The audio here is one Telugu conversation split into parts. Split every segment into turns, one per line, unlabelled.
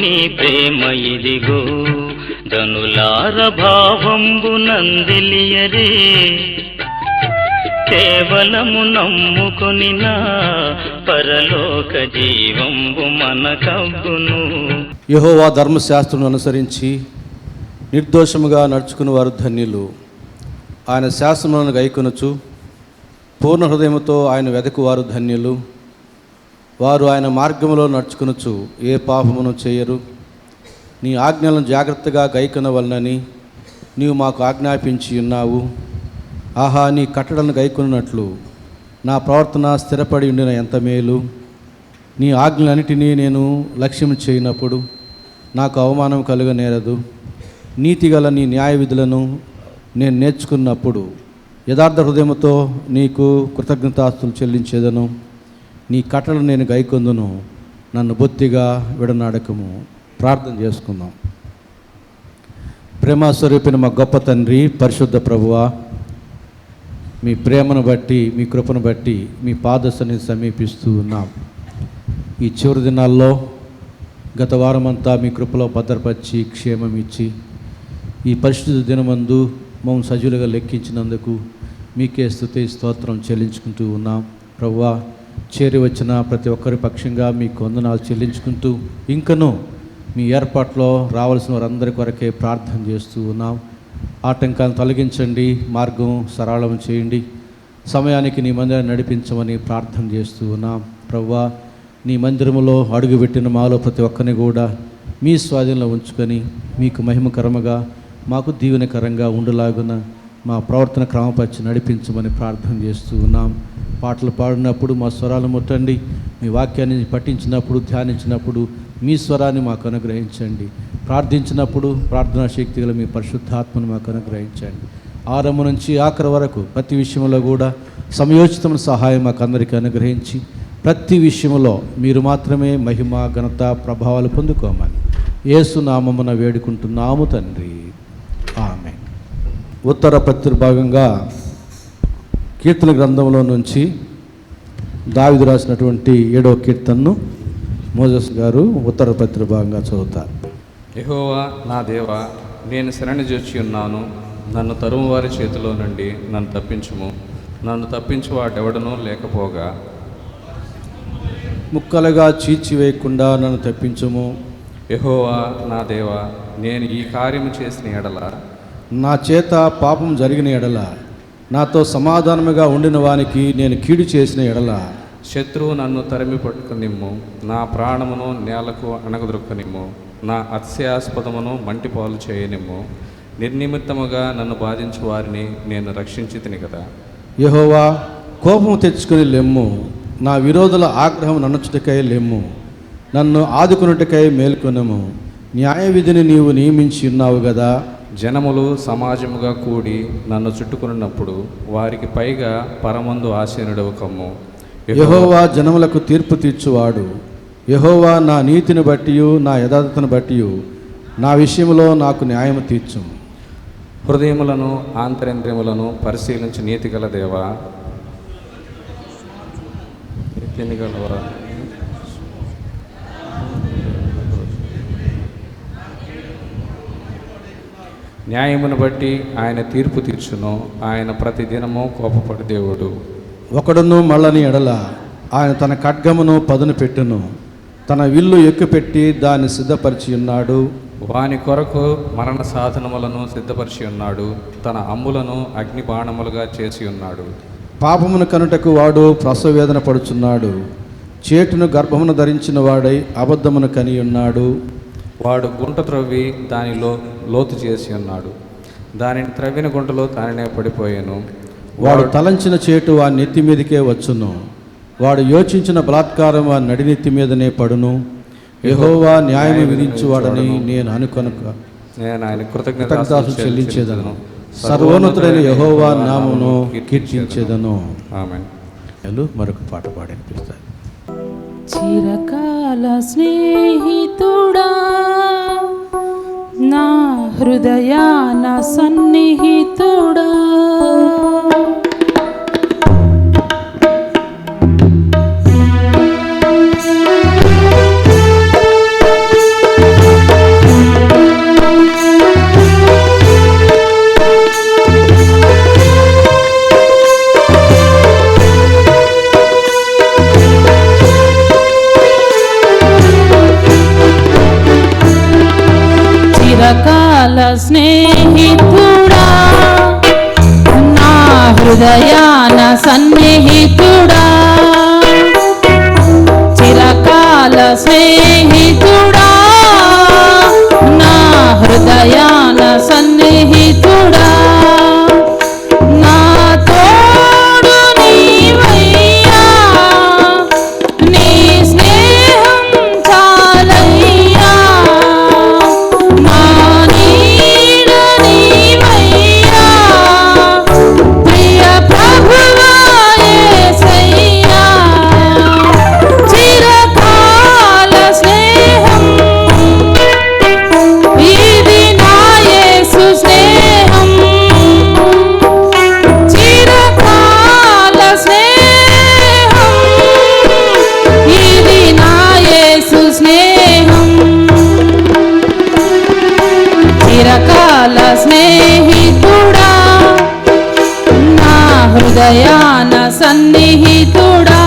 నీ ప్రేమ ఇదిగో ధనులార భావంబు నందిలియరే కేవలము నమ్ముకొని నా పరలోక జీవంబు మనకవ్వును.
యెహోవా ధర్మశాస్త్రమును అనుసరించి నిర్దోషముగా నడుచుకుని వారు ధన్యులు. ఆయన శాస్త్రములను గైకొనుచు పూర్ణ హృదయముతో ఆయన వెదకువారు ధన్యులు. వారు ఆయన మార్గములో నడుచుకొనుచు ఏ పాపమును చేయరు. నీ ఆజ్ఞలను జాగ్రత్తగా గైకొనవలనని నీవు మాకు ఆజ్ఞాపించి ఉన్నావు. ఆహా, నీ కట్టడలను గైకొనున్నట్లు నా ప్రవర్తన స్థిరపడి ఉండిన ఎంత మేలు. నీ ఆజ్ఞలన్నిటినీ నేను లక్ష్యం చేయనప్పుడు నాకు అవమానం కలుగనేరదు. నీతిగల నీ న్యాయ విధులను నేను నేర్చుకున్నప్పుడు యథార్థ హృదయంతో నీకు కృతజ్ఞతాస్తులు చెల్లించేదను. నీ కట్టడలు నేను గైకొందును, నన్ను బొత్తిగా విడనాడకము. ప్రార్థన చేసుకుందాం. ప్రేమస్వరూపిన మా గొప్ప తండ్రి, పరిశుద్ధ ప్రభువా, మీ ప్రేమను బట్టి మీ కృపను బట్టి మీ పాదసన్ని సమీపిస్తూ ఉన్నాం. ఈ చివరి దినాల్లో గత వారమంతా మీ కృపలో భద్రపరిచి క్షేమం ఇచ్చి ఈ పరిశుద్ధ దినమందు మమ్మల్ని సజీవులుగా లెక్కించినందుకు మీకే స్తుతి స్తోత్రం చెల్లించుకుంటూ ఉన్నాం. ప్రభువా, చేరి వచ్చిన ప్రతి ఒక్కరి పక్షంగా మీకు వందనాలు చెల్లించుకుంటూ ఇంకనూ మీ ఏర్పాట్లో రావాల్సిన వారందరి కొరకే ప్రార్థన చేస్తూ ఉన్నాం. ఆటంకాలను తొలగించండి, మార్గం సరళం చేయండి, సమయానికి నీ మందిరాన్ని నడిపించమని ప్రార్థన చేస్తూ ఉన్నాం. ప్రభువా, నీ మందిరములో అడుగుపెట్టిన మాలో ప్రతి ఒక్కరిని కూడా మీ స్వాధీనంలో ఉంచుకొని మీకు మహిమకరముగా మాకు దీవెనకరంగా ఉండలాగున మా ప్రవర్తన క్రమపరిచి నడిపించమని ప్రార్థన చేస్తూ ఉన్నాం. పాటలు పాడినప్పుడు మా స్వరాలు ముట్టండి, మీ వాక్యాన్ని పఠించినప్పుడు ధ్యానించినప్పుడు మీ స్వరాన్ని మాకు అనుగ్రహించండి. ప్రార్థించినప్పుడు ప్రార్థనా శక్తి గల మీ పరిశుద్ధాత్మను మాకు అనుగ్రహించండి. ఆరంభం నుంచి ఆఖరి వరకు ప్రతి విషయంలో కూడా సమయోచితమైన సహాయం మాకు అందరికీ అనుగ్రహించి ప్రతి విషయంలో మీరు మాత్రమే మహిమ ఘనత ప్రభావాలు పొందుకోమని యేసు నామమున వేడుకుంటున్నాము తండ్రి, ఆమేన్. ఉత్తర ప్రతిభాగంగా కీర్తన గ్రంథంలో నుంచి దావీదు రాసినటువంటి 7వ కీర్తనను మోజెస్ గారు ఉత్తర ప్రతిభాగంగా చదువుతారు.
యెహోవా నా దేవా, నేను శరణుజొచ్చి ఉన్నాను. నన్ను తరుము వారి చేతిలో నుండి నన్ను తప్పించుము. నన్ను తప్పించు వాడెవడనూ లేకపోగా
ముక్కలుగా చీల్చివేయకుండా నన్ను తప్పించుము.
యెహోవా నా దేవా, నేను ఈ కార్యము చేసిన ఎడల,
నా చేత పాపం జరిగిన ఎడల, నాతో సమాధానముగా ఉండిన వానికి నేను కీడు చేసిన ఎడల,
శత్రువు నన్ను తరిమి పట్టుకునిమ్ము. నా ప్రాణమును నేలకు అణగదొక్కనిమ్ము. నా అత్యాస్పదమును మంటిపాలు చేయనిమ్ము. నిర్నిమిత్తముగా నన్ను బాధించు వారిని నేను రక్షించి తిని కదా.
యెహోవా, కోపము తెచ్చుకుని లెమ్ము. నా విరోధుల ఆగ్రహం నన్నచుటకై లెమ్ము. నన్ను ఆదుకున్నట్టుకై మేల్కొనము. న్యాయ విధిని నీవు నియమించి ఉన్నావు కదా.
జనములు సమాజముగా కూడి నన్ను చుట్టుకున్నప్పుడు వారికి పైగా పరమందు ఆసీనుడవు కమ్ము.
యెహోవా జనములకు తీర్పు తీర్చువాడు. యెహోవా నా నీతిని బట్టియు నా యథార్థతను బట్టియు నా విషయంలో నాకు న్యాయం తీర్చు.
హృదయములను ఆంతరేంద్రియములను పరిశీలించి నీతి గల దేవా, న్యాయమును బట్టి ఆయన తీర్పు తీర్చును. ఆయన ప్రతిదినము కోపపడి దేవుడు.
ఒకడును మళ్ళని ఎడల ఆయన తన ఖడ్గమును పదును పెట్టును. తన విల్లు ఎక్కుపెట్టి దాన్ని సిద్ధపరిచి ఉన్నాడు.
వాని కొరకు మరణ సాధనములను సిద్ధపరిచి ఉన్నాడు. తన అమ్ములను అగ్ని బాణములుగా చేసి ఉన్నాడు.
పాపమును కనుటకు వాడు ప్రసవవేదన పడుచున్నాడు. చేటును గర్భమును ధరించిన వాడై అబద్ధమును కని ఉన్నాడు.
వాడు గుంట త్రవ్వి దానిలో లోతు చేసి ఉన్నాడు. దానిని త్రవ్విన గుంటలో తానే పడిపోయాను.
వాడు తలంచిన చేటు వాని నెత్తి మీదకే వచ్చును. వాడు యోచించిన బలాత్కారం వాని నడినెత్తి మీదనే పడును. యెహోవా న్యాయం విధించువాడని నేను అనుకొనక
నేను ఆయన కృతజ్ఞతాస్తుతులు
చెల్లించేదను. సర్వోన్నతుడైన యెహోవా నామమును కీర్తించేదను.
ఆమేన్.
మరొక పాట పాడి అనిపిస్తారు.
చిరకాల స్నేహితుడా, నా హృదయాన సన్నిహితుడా, చిరకాల స్నేహితుడా నా హృదయాన సన్నిహితుడా చిరకాల స్నేహితుడా నా హృదయాన సన్నిహితుడా నా తోడు నీవయ్యా నీ స్నేహం చాలయ్యా నా నీడ నీవయ్యా ప్రియ ప్రభువా యేసయ్యా చిరకాల స్నేహం ఇది నా యేసు స్నేహం చిరకాల స్నేహం ఇది నా యేసు స్నేహం చిరకాల స్నేహితుడా నా హృదయాన సన్నిహితుడా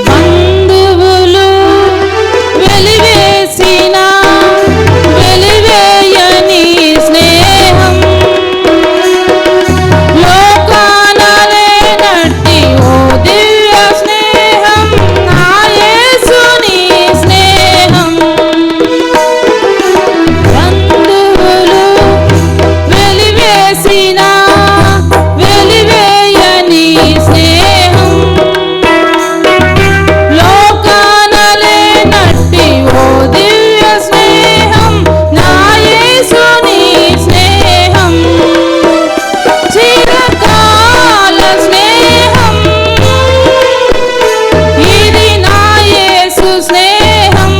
బంధువులు వెలివేసిన వెలివేయని స్నేహం లోకాన లేనట్టి ఓ దివ్య స్నేహం నా యేసుని స్నేహం బంధువులు వెలివేసిన వెలివేయని స్నేహం లోకాన లేనట్టి ఓ దివ్య స్నేహం నా యేసుని స్నేహం చిరకాల స్నేహం ఇది నా యేసు స్నేహం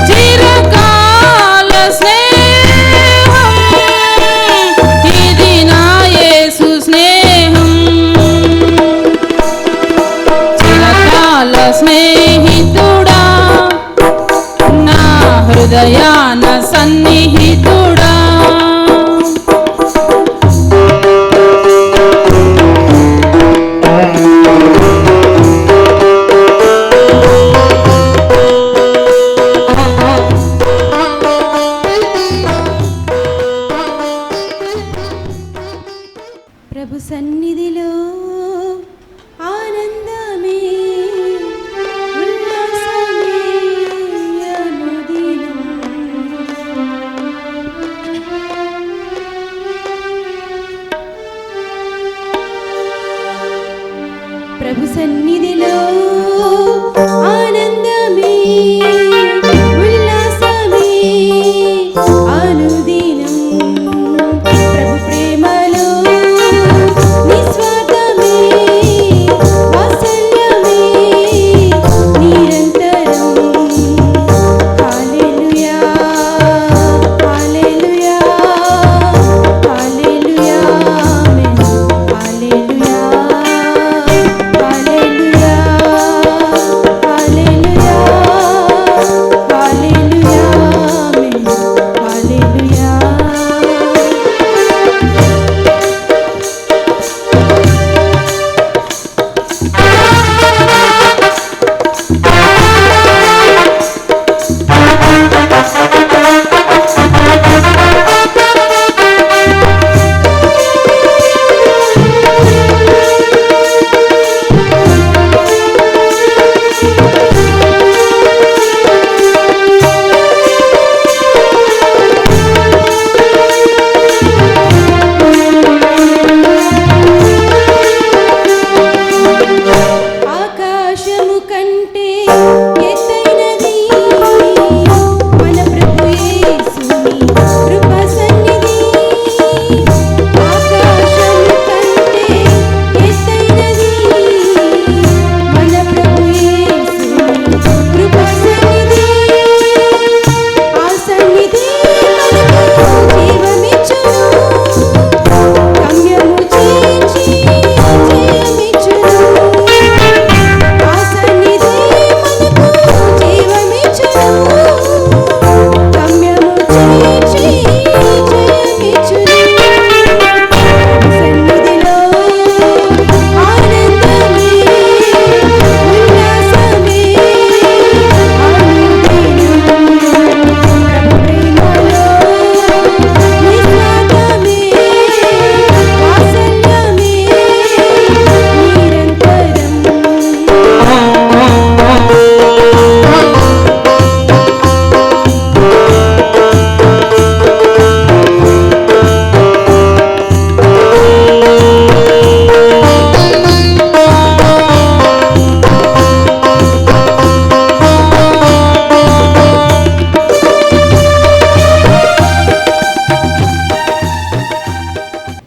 చిరకాల స్నేహం ఇది నా యేసు స్నేహం చిరకాల స్నేహితుడా నా హృదయాన సన్నిహితుడా
ప్రభు సన్నిధిలో ఆనందమే ఉల్లాసమే అనుదినం. ప్రభు సన్నిధిలో ఆనందమే ఉల్లాసమే అనుదినం. ప్రభు ప్రేమలో నిస్వ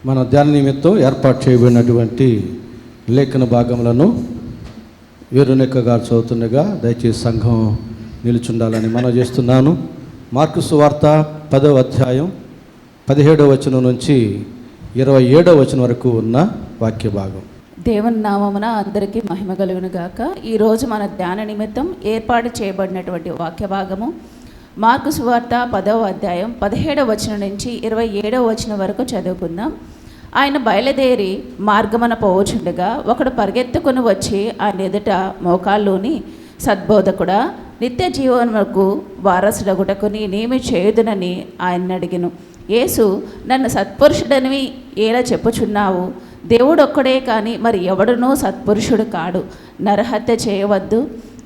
మన ధ్యాన నిమిత్తం ఏర్పాటు చేయబడినటువంటి లేఖన భాగములను వీరునెక్క గారు చదువుతుండగా దయచేసి సంఘం నిలుచుండాలని మనం చేస్తున్నాను. మార్కు సువార్త 10వ అధ్యాయం 17వ వచనం నుంచి 27వ వచనం వరకు ఉన్న వాక్య భాగం.
దేవుని నామమున అందరికీ మహిమ కలుగును గాక. ఈరోజు మన ధ్యాన నిమిత్తం ఏర్పాటు చేయబడినటువంటి వాక్య భాగము మార్కు సువార్త 10వ అధ్యాయం 17వ వచనం నుంచి 27వ వచనం వరకు చదువుకుందాం. ఆయన బయలుదేరి మార్గమున పోవచుండగా ఒకడు పరిగెత్తుకుని వచ్చి ఆయన ఎదుట మోకాల్లోని, సద్బోధకుడా, నిత్య జీవనముకు వారసుడగుటకు నేనేమి చేయుదునని ఆయన అడిగెను. యేసు, నన్ను సత్పురుషుడని ఎలా చెప్పుచున్నావు? దేవుడొక్కడే కానీ మరి ఎవడునూ సత్పురుషుడు కాడు. నరహత్య చేయవద్దు,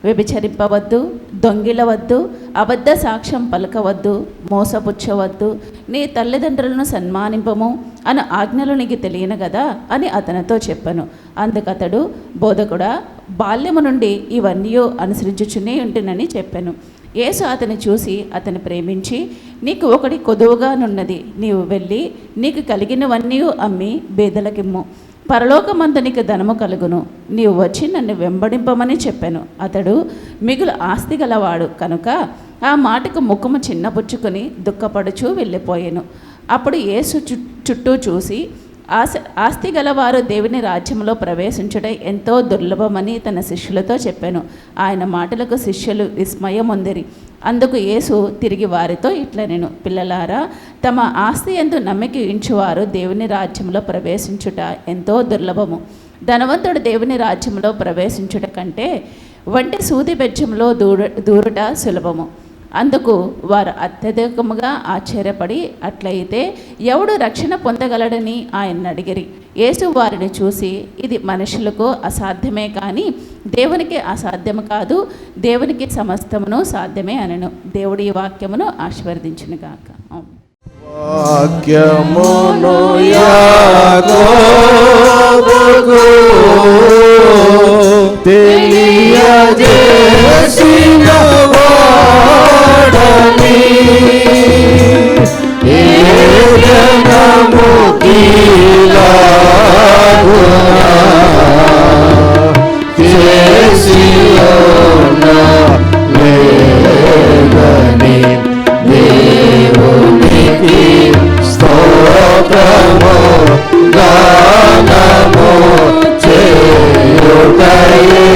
వ్యభిచరింపవద్దు, దొంగిలవద్దు, అబద్ధ సాక్ష్యం పలకవద్దు, మోసపుచ్చవద్దు, నీ తల్లిదండ్రులను సన్మానింపము అని ఆజ్ఞలు నీకు తెలియను కదా అని అతనితో చెప్పాను. అందుకతడు, బోధకుడా, బాల్యము నుండి ఇవన్నీ అనుసరించుచునే ఉంటునని చెప్పాను. యేసు అతని చూసి అతని ప్రేమించి, నీకు ఒకటి కొదువుగానున్నది, నీవు వెళ్ళి నీకు కలిగినవన్నీ అమ్మి బేదలకిమ్ము, పరలోకమందు నీకు ధనము కలుగును, నీవు వచ్చి నన్ను వెంబడింపమని చెప్పాను. అతడు మిగులు ఆస్తి గలవాడు కనుక ఆ మాటకు ముఖము చిన్నపుచ్చుకొని దుఃఖపడుచూ వెళ్ళిపోయాను. అప్పుడు యేసు చుట్టూ చూసి, ఆస్తి గలవారు దేవుని రాజ్యంలో ప్రవేశించడం ఎంతో దుర్లభమని తన శిష్యులతో చెప్పాను. ఆయన మాటలకు శిష్యులు విస్మయం పొందిరి. అందుకు యేసు తిరిగి వారితో ఇట్లా, నేను పిల్లలారా, తమ ఆస్తి యందు నమ్మిక ఉంచువారు దేవుని రాజ్యంలో ప్రవేశించుట ఎంతో దుర్లభము. ధనవంతుడు దేవుని రాజ్యంలో ప్రవేశించుట కంటే వంటి సూది బెజ్జంలో దూరుట సులభము. అందుకు వారు అత్యధికముగా ఆశ్చర్యపడి, అట్లయితే ఎవడు రక్షణ పొందగలడని ఆయన అడిగిరి. యేసు వారిని చూసి, ఇది మనుషులకు అసాధ్యమే కానీ దేవునికి అసాధ్యము కాదు, దేవునికి సమస్తమును సాధ్యమే అనెను. దేవుడి ఈ వాక్యమును ఆశీర్వదించునుగాక.
వాక్యమును యాకోబుకు తెలియజేసిన వాడని ఏ జనము కీలాగునా చేసియోనా లేదని దేవునికి స్తోత్రము గానము చేయుటయే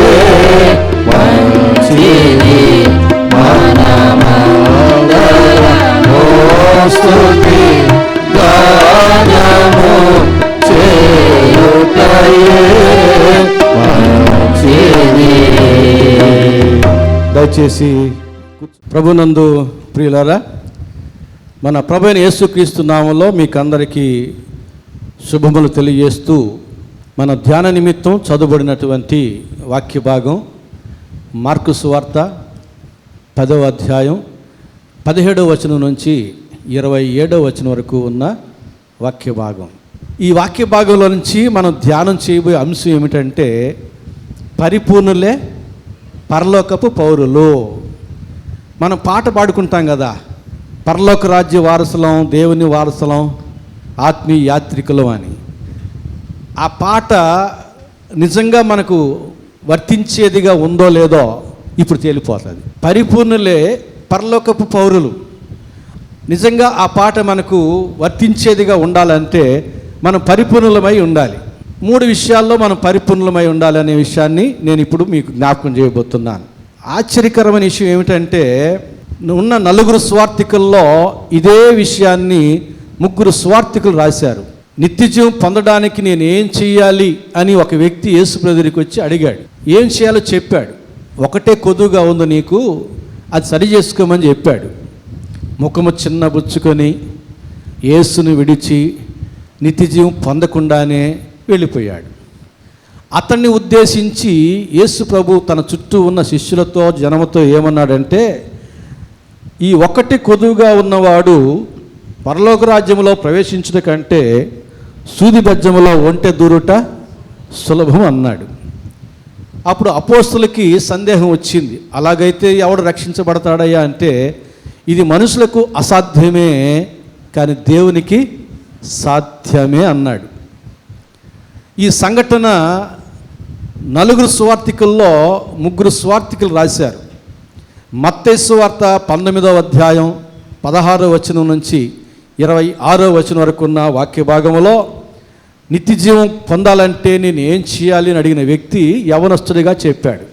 మంచిది. మనమందరము స్తుతి గానము చేయుటయే మంచిది.
దయచేసి ప్రభునందు ప్రియులారా, మన ప్రభు అయిన యేసుక్రీస్తు నామములో మీకు అందరికీ శుభములు తెలియజేస్తూ మన ధ్యాన నిమిత్తం చదువుబడినటువంటి వాక్య భాగం మార్కు సువార్త 10వ అధ్యాయం 17వ వచనం నుంచి 27వ వచనం వరకు ఉన్న వాక్య భాగం. ఈ వాక్య భాగంలో నుంచి మనం ధ్యానం చేయబోయే అంశం ఏమిటంటే, పరిపూర్ణులే పరలోకపు పౌరులు. మనం పాట పాడుకుంటాం కదా, పరలోక రాజ్య వారసులం, దేవుని వారసులం, ఆత్మీయ యాత్రికులం అని. ఆ పాట నిజంగా మనకు వర్తించేదిగా ఉందో లేదో ఇప్పుడు తేలిపోతుంది. పరిపూర్ణులే పరలోకపు పౌరులు. నిజంగా ఆ పాట మనకు వర్తించేదిగా ఉండాలంటే మనం పరిపూర్ణులమై ఉండాలి. 3 విషయాల్లో మనం పరిపూర్ణులమై ఉండాలి అనే విషయాన్ని నేను ఇప్పుడు మీకు జ్ఞాపకం చేయబోతున్నాను. ఆశ్చర్యకరమైన విషయం ఏమిటంటే, ఉన్న 4 స్వార్థికుల్లో ఇదే విషయాన్ని 3 స్వార్థికులు రాశారు. నిత్యజీవం పొందడానికి నేను ఏం చేయాలి అని ఒక వ్యక్తి యేసు దగ్గరికి వచ్చి అడిగాడు. ఏం చేయాలో చెప్పాడు. ఒకటే కొదువుగా ఉంది నీకు, అది సరి చేసుకోమని చెప్పాడు. ముఖము చిన్న బుచ్చుకొని యేసుని విడిచి నిత్యజీవం పొందకుండానే వెళ్ళిపోయాడు. అతన్ని ఉద్దేశించి యేసు ప్రభు తన చుట్టూ ఉన్న శిష్యులతో జనముతో ఏమన్నాడంటే, ఈ ఒకటి కొదువుగా ఉన్నవాడు పరలోక రాజ్యంలో ప్రవేశించుట కంటే సూది బెజ్జములో ఒంటె దూరుట సులభం అన్నాడు. అప్పుడు అపోస్తులకి సందేహం వచ్చింది. అలాగైతే ఎవడు రక్షించబడతాడయ్యా అంటే, ఇది మనుషులకు అసాధ్యమే కానీ దేవునికి సాధ్యమే అన్నాడు. ఈ సంఘటన 4 సువార్తికుల్లో 3 సువార్తికులు రాశారు. మత్తయి సువార్త 19వ అధ్యాయం 16వ వచనం నుంచి 26వ వచనం వరకు ఉన్న వాక్య భాగంలో నిత్య జీవం పొందాలంటే నేను ఏం చేయాలి అని అడిగిన వ్యక్తి యవనస్తుడిగా చెప్పాడు,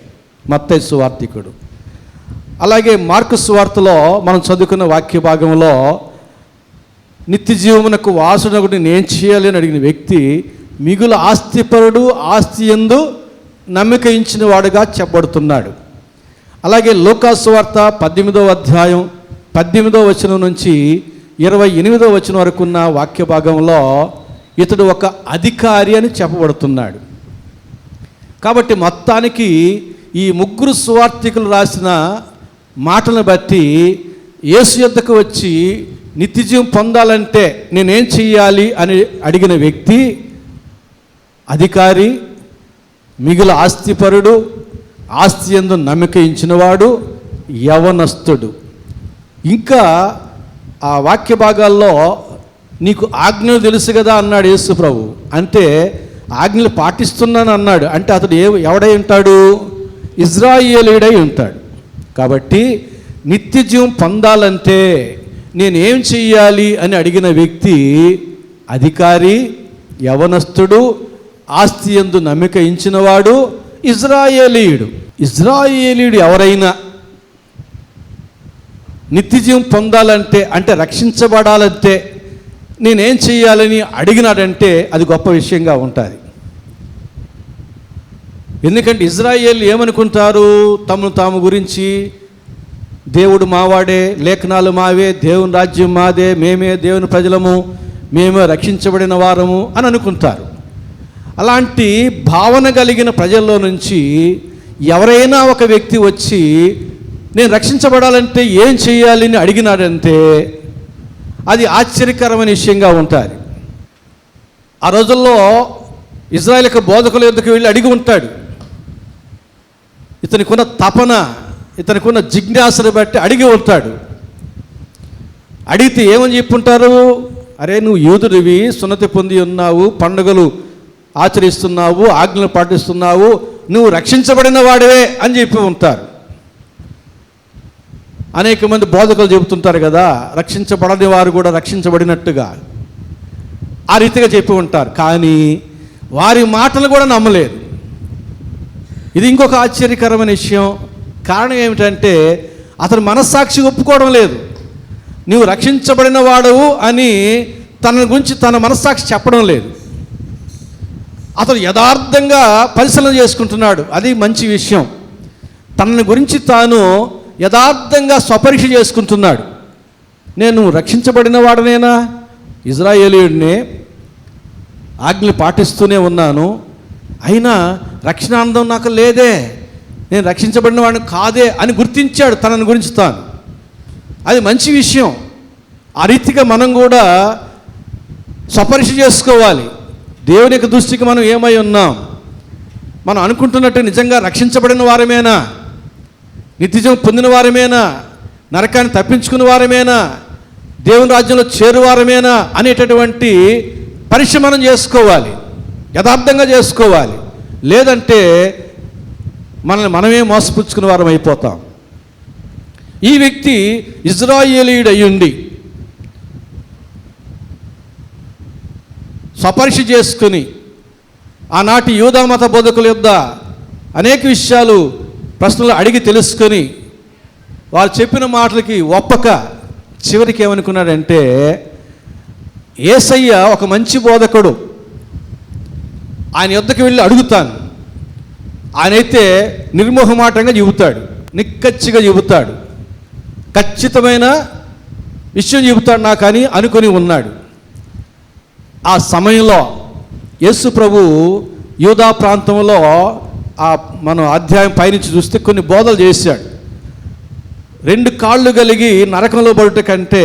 మత్తయి సువార్తికుడు. అలాగే మార్కు సువార్తలో మనం చదువుకున్న వాక్య భాగంలో నిత్య జీవమునకు వాసునకుడు నేను ఏం చేయాలి అని అడిగిన వ్యక్తి మిగులు ఆస్తిపరుడు, ఆస్తి యందు నమ్మిక ఉంచిన వాడుగా చెప్పబడుతున్నాడు. అలాగే లూకా సువార్త 18వ అధ్యాయం 18వ వచనం నుంచి 28వ వచనం వరకు ఉన్న వాక్య భాగంలో ఇతడు ఒక అధికారి అని చెప్పబడుతున్నాడు. కాబట్టి మొత్తానికి ఈ 3 సువార్తికులు రాసిన మాటలను బట్టి యేసు యొద్దకు వచ్చి నిత్యజీవం పొందాలంటే నేనేం చెయ్యాలి అని అడిగిన వ్యక్తి అధికారి, మిగులు ఆస్తిపరుడు, ఆస్తి యందు నమ్మిక ఉంచినవాడు, యవనస్తుడు. ఇంకా ఆ వాక్య భాగాల్లో నీకు ఆజ్ఞలు తెలుసు కదా అన్నాడు యేసు ప్రభు. అంటే ఆజ్ఞలు పాటిస్తున్నాను అన్నాడు. అంటే అతడు ఎవడై ఉంటాడు? ఇజ్రాయేలీయుడై ఉంటాడు. కాబట్టి నిత్య జీవం పొందాలంటే నేనేం చెయ్యాలి అని అడిగిన వ్యక్తి అధికారి, యవనస్తుడు, ఆస్తి యందు నమ్మిక ఉంచినవాడు, ఇజ్రాయేలీయుడు. ఇజ్రాయేలీయుడు ఎవరైనా నిత్యజీవం పొందాలంటే, అంటే రక్షించబడాలంటే నేనేం చెయ్యాలని అడిగినాడంటే అది గొప్ప విషయంగా ఉంటుంది. ఎందుకంటే ఇజ్రాయేల్ ఏమనుకుంటారు తమను తాము గురించి? దేవుడు మావాడే, లేఖనాలు మావే, దేవుని రాజ్యం మాదే, మేమే దేవుని ప్రజలము, మేమే రక్షించబడిన వారము అని అనుకుంటారు. అలాంటి భావన కలిగిన ప్రజల్లో నుంచి ఎవరైనా ఒక వ్యక్తి వచ్చి నేను రక్షించబడాలంటే ఏం చేయాలని అడిగినాడంటే అది ఆశ్చర్యకరమైన విషయంగా ఉంటుంది. ఆ రోజుల్లో ఇజ్రాయేల్ బోధకుల యొద్దకు వెళ్ళి అడిగి ఉంటాడు. ఇతనికున్న తపన, ఇతనికున్న జిజ్ఞాసను బట్టి అడిగి ఉంటాడు. అడిగితే ఏమని చెప్పుంటారు? అరే నువ్వు యూదుడివి, సున్నతి పొంది ఉన్నావు, పండుగలు ఆచరిస్తున్నావు, ఆజ్ఞలు పాటిస్తున్నావు, నువ్వు రక్షించబడిన వాడివే అని చెప్పి ఉంటారు. అనేక మంది బోధకులు చెబుతుంటారు కదా, రక్షించబడని వారు కూడా రక్షించబడినట్టుగా ఆ రీతిగా చెప్పి ఉంటారు. కానీ వారి మాటలు కూడా నమ్మలేదు. ఇది ఇంకొక ఆశ్చర్యకరమైన విషయం. కారణం ఏమిటంటే అతను మనస్సాక్షి ఒప్పుకోవడం లేదు. నీవు రక్షించబడిన వాడవు అని తన గురించి తన మనస్సాక్షి చెప్పడం లేదు. అతను యథార్థంగా పరిశీలన చేసుకుంటున్నాడు. అది మంచి విషయం. తనని గురించి తాను యథార్థంగా స్వపరీక్ష చేసుకుంటున్నాడు. నేను రక్షించబడిన వాడనేనా, ఇజ్రాయేలీయుడినే, ఆజ్ఞలు పాటిస్తూనే ఉన్నాను, అయినా రక్షణానందం నాకు లేదే, నేను రక్షించబడిన వాడిని కాదే అని గుర్తించాడు తనని గురించి తాను. అది మంచి విషయం. ఆ రీతిగా మనం కూడా స్వపరీక్ష చేసుకోవాలి. దేవుని యొక్క దృష్టికి మనం ఏమై ఉన్నాం? మనం అనుకుంటున్నట్టు నిజంగా రక్షించబడిన వారమేనా, నిత్యజీవం పొందిన వారమేనా, నరకాన్ని తప్పించుకున్న వారమేనా, దేవుని రాజ్యంలో చేరువారమేనా అనేటటువంటి పరీక్ష మనం చేసుకోవాలి, యథార్థంగా చేసుకోవాలి. లేదంటే మనల్ని మనమే మోసపుచ్చుకున్న వారం అయిపోతాం. ఈ వ్యక్తి ఇజ్రాయేలీయుడు అయ్యుండి స్వపరీక్ష చేసుకుని ఆనాటి యూదా మత బోధకుల యొద్ద అనేక విషయాలు ప్రశ్నలు అడిగి తెలుసుకొని వారు చెప్పిన మాటలకి ఒప్పక చివరికి ఏమనుకున్నాడంటే యేసయ్య ఒక మంచి బోధకుడు, ఆయన యొద్దకు వెళ్ళి అడుగుతాను. ఆయనైతే నిర్మోహమాటంగా చెబుతాడు, నిక్కచ్చిగా చెబుతాడు, ఖచ్చితమైన విషయం చెబుతాడు నాకు అని అనుకొని ఉన్నాడు. ఆ సమయంలో యేసు ప్రభు యూదా ప్రాంతంలో మనం అధ్యాయం పైనుంచి చూస్తే కొన్ని బోధలు చేశాడు. 2 కాళ్ళు కలిగి నరకంలో పడుట కంటే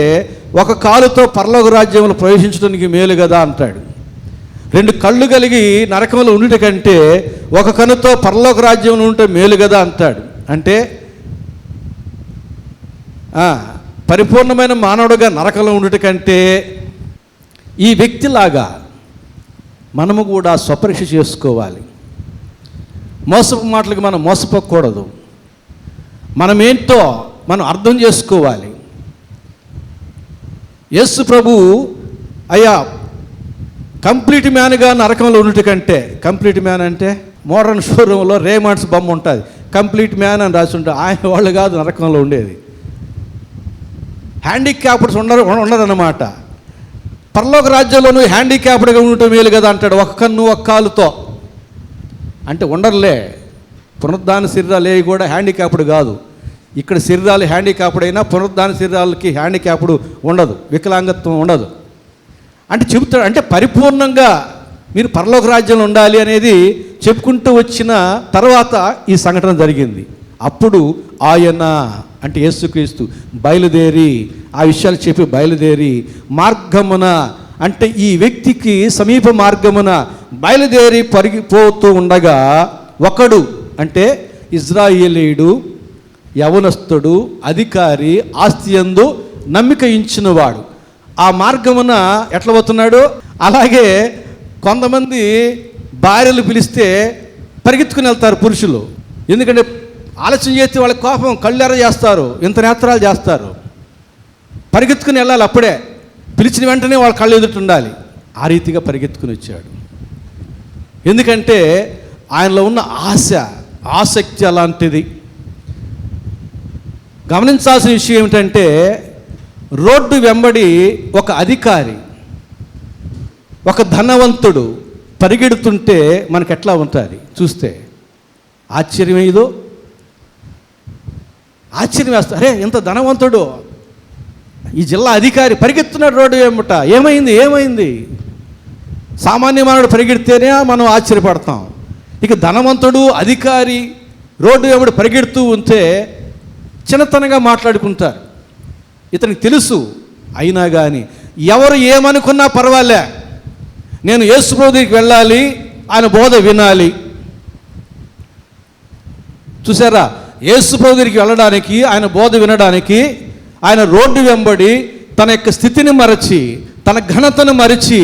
ఒక కాలుతో పరలోక రాజ్యంలో ప్రవేశించడానికి మేలు కదా అంటాడు. 2 కళ్ళు కలిగి నరకంలో ఉండుట కంటే ఒక కనుతో పరలోక రాజ్యంలో ఉంటే మేలు కదా అంటాడు. అంటే పరిపూర్ణమైన మానవుడిగా నరకంలో ఉండుట కంటే ఈ వ్యక్తిలాగా మనము కూడా స్వపరీక్ష చేసుకోవాలి. మోసపు మాటలకు మనం మోసపోకూడదు. మనమేంటో మనం అర్థం చేసుకోవాలి. యేసు ప్రభు అయ్యా కంప్లీట్ మ్యాన్గా నరకంలో ఉన్నట్టు కంటే, కంప్లీట్ మ్యాన్ అంటే మోడర్న్ షోరూంలో రేమాండ్స్ బొమ్మ ఉంటుంది, కంప్లీట్ మ్యాన్ అని రాసి ఉంటుంది. ఆయన వాళ్ళు కాదు నరకంలో ఉండేది. హ్యాండిక్యాప్డ్స్ ఉండదన్నమాట. పరలోక రాజ్యంలోనూ హ్యాండిక్యాప్డ్గా ఉండటం మేలు కదా అంటాడు, ఒక కన్ను ఒక కాలుతో. అంటే ఉండరులే, పునరుద్ధాన శరీరాలు ఏవి కూడా హ్యాండిక్యాప్డ్ కాదు. ఇక్కడ శరీరాలు హ్యాండిక్యాప్డ్ అయినా పునరుద్ధాన శరీరాలకి హ్యాండిక్యాప్డ్ ఉండదు, వికలాంగత్వం ఉండదు. అంటే చెబుతాడు, అంటే పరిపూర్ణంగా మీరు పరలోక రాజ్యంలో ఉండాలి అనేది చెప్పుకుంటూ వచ్చిన తర్వాత ఈ సంఘటన జరిగింది. అప్పుడు ఆయన అంటే యేసుక్రీస్తు బయలుదేరి ఆ విషయాలు చెప్పి బయలుదేరి మార్గమున అంటే ఈ వ్యక్తికి సమీప మార్గమున బయలుదేరి పరిగిపోతూ ఉండగా ఒకడు అంటే ఇజ్రాయేలీయుడు, యవనస్తుడు, అధికారి, ఆస్తి యందు నమ్మిక ఇచ్చినవాడు ఆ మార్గమున ఎట్లా పోతున్నాడు. అలాగే కొంతమంది భార్యలు పిలిస్తే పరిగెత్తుకుని వెళ్తారు పురుషులు. ఎందుకంటే ఆలోచన చేస్తే వాళ్ళ కోపం కళ్ళెర చేస్తారు, ఇంత నేత్రాలు చేస్తారు. పరిగెత్తుకుని వెళ్ళాలి, అప్పుడే పిలిచిన వెంటనే వాళ్ళ కళ్ళు ఎదుటి ఉండాలి. ఆ రీతిగా పరిగెత్తుకుని వచ్చాడు. ఎందుకంటే ఆయనలో ఉన్న ఆసక్తి అలాంటిది. గమనించాల్సిన విషయం ఏమిటంటే రోడ్డు వెంబడి ఒక అధికారి, ఒక ధనవంతుడు పరిగెడుతుంటే మనకు ఎట్లా ఉంటుంది చూస్తే? ఆశ్చర్యం ఏదో, ఆశ్చర్యం వేస్తా. అరే ఇంత ధనవంతుడు, ఈ జిల్లా అధికారి పరిగెత్తున్నాడు రోడ్డు వెంబట, ఏమైంది? సామాన్య మానవుడు పరిగెడితేనే మనం ఆశ్చర్యపడతాం. ఇక ధనవంతుడు, అధికారి రోడ్డు వెంబడి పరిగెడుతూ ఉంటే చిన్నతనంగా మాట్లాడుకుంటారు. ఇతనికి తెలుసు, అయినా కానీ ఎవరు ఏమనుకున్నా పర్వాలే, నేను యేసు ప్రభు దగ్గరికి వెళ్ళాలి, ఆయన బోధ వినాలి. చూసారా, యేసు ప్రభు దగ్గరికి వెళ్ళడానికి, ఆయన బోధ వినడానికి ఆయన రోడ్డు వెంబడి తన యొక్క స్థితిని మరచి, తన ఘనతను మరిచి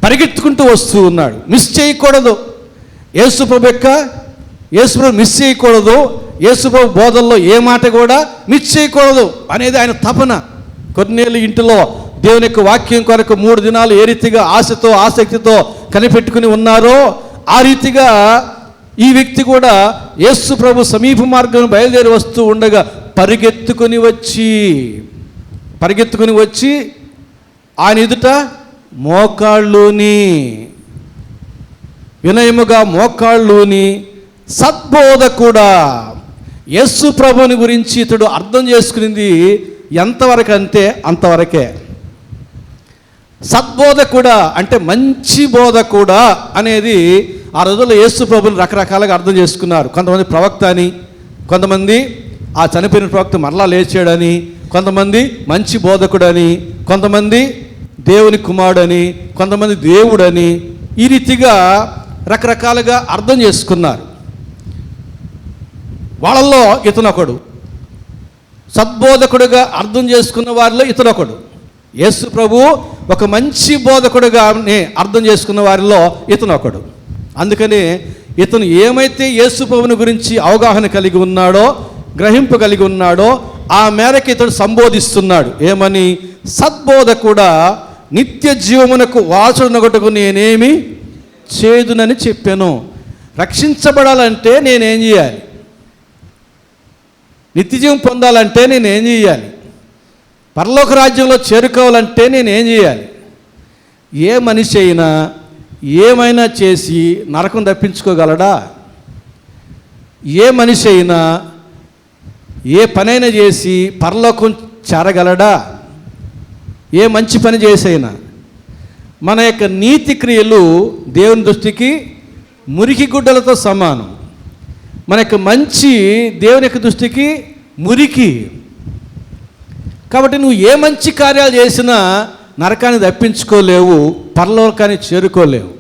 పరిగెత్తుకుంటూ వస్తూ ఉన్నాడు. మిస్ చేయకూడదు యేసు ప్రభు మిస్ చేయకూడదు. యేసు ప్రభు బోధల్లో ఏ మాట కూడా మిస్ చేయకూడదు అనేది ఆయన తపన. కొన్నేళ్ళు ఇంటిలో దేవుని యొక్క వాక్యం కొరకు 3 దినాలు ఏ రీతిగా ఆశతో ఆసక్తితో కనిపెట్టుకుని ఉన్నారో ఆ రీతిగా ఈ వ్యక్తి కూడా యేసు ప్రభు సమీప మార్గం బయలుదేరి వస్తూ ఉండగా పరిగెత్తుకుని వచ్చి ఆయన ఎదుట మోకాళ్ళుని, వినయముగా మోకాళ్ళుని, సద్బోధకుడా. యేసు ప్రభుని గురించి ఇతడు అర్థం చేసుకునింది ఎంతవరకు అంటే అంతవరకే. సద్బోధకుడా అంటే మంచి బోధకుడా అనేది ఆ రోజుల్లో యేసు ప్రభుని రకరకాలుగా అర్థం చేసుకున్నారు. కొంతమంది ప్రవక్త అని, కొంతమంది ఆ చనిపోయిన ప్రవక్త మరలా లేచాడని, కొంతమంది మంచి బోధకుడని, కొంతమంది దేవుని కుమారుడని, కొంతమంది దేవుడని, ఈ రీతిగా రకరకాలుగా అర్థం చేసుకున్నారు. వాళ్ళల్లో ఇతనొకడు, సద్బోధకుడుగా అర్థం చేసుకున్న వారిలో ఇతనొకడు. యేసు ప్రభు ఒక మంచి బోధకుడుగా అర్థం చేసుకున్న వారిలో ఇతనొకడు. అందుకని ఇతను ఏమైతే యేసు ప్రభుని గురించి అవగాహన కలిగి ఉన్నాడో, గ్రహింపు కలిగి ఉన్నాడో ఆ మేరకు ఇతడు సంబోధిస్తున్నాడు. ఏమని? సద్బోధకుడా, నిత్య జీవమునకు వాసునొకటుకు నేనేమి చేదునని చెప్పాను. రక్షించబడాలంటే నేనేం చేయాలి? నిత్యజీవం పొందాలంటే నేనేం చేయాలి? పరలోక రాజ్యంలో చేరుకోవాలంటే నేనేం చేయాలి? ఏ మనిషి అయినా ఏమైనా చేసి నరకం తప్పించుకోగలడా? ఏ మనిషి అయినా ఏ పనైనా చేసి పరలోకం చేరగలడా? ఏ మంచి పని చేసైనా మన యొక్క నీతి క్రియలు దేవుని దృష్టికి మురికి గుడ్డలతో సమానం. మన యొక్క మంచి దేవుని యొక్క దృష్టికి మురికి. కాబట్టి నువ్వు ఏ మంచి కార్యాలు చేసినా నరకాన్ని తప్పించుకోలేవు, పరలోకాన్ని చేరుకోలేవు,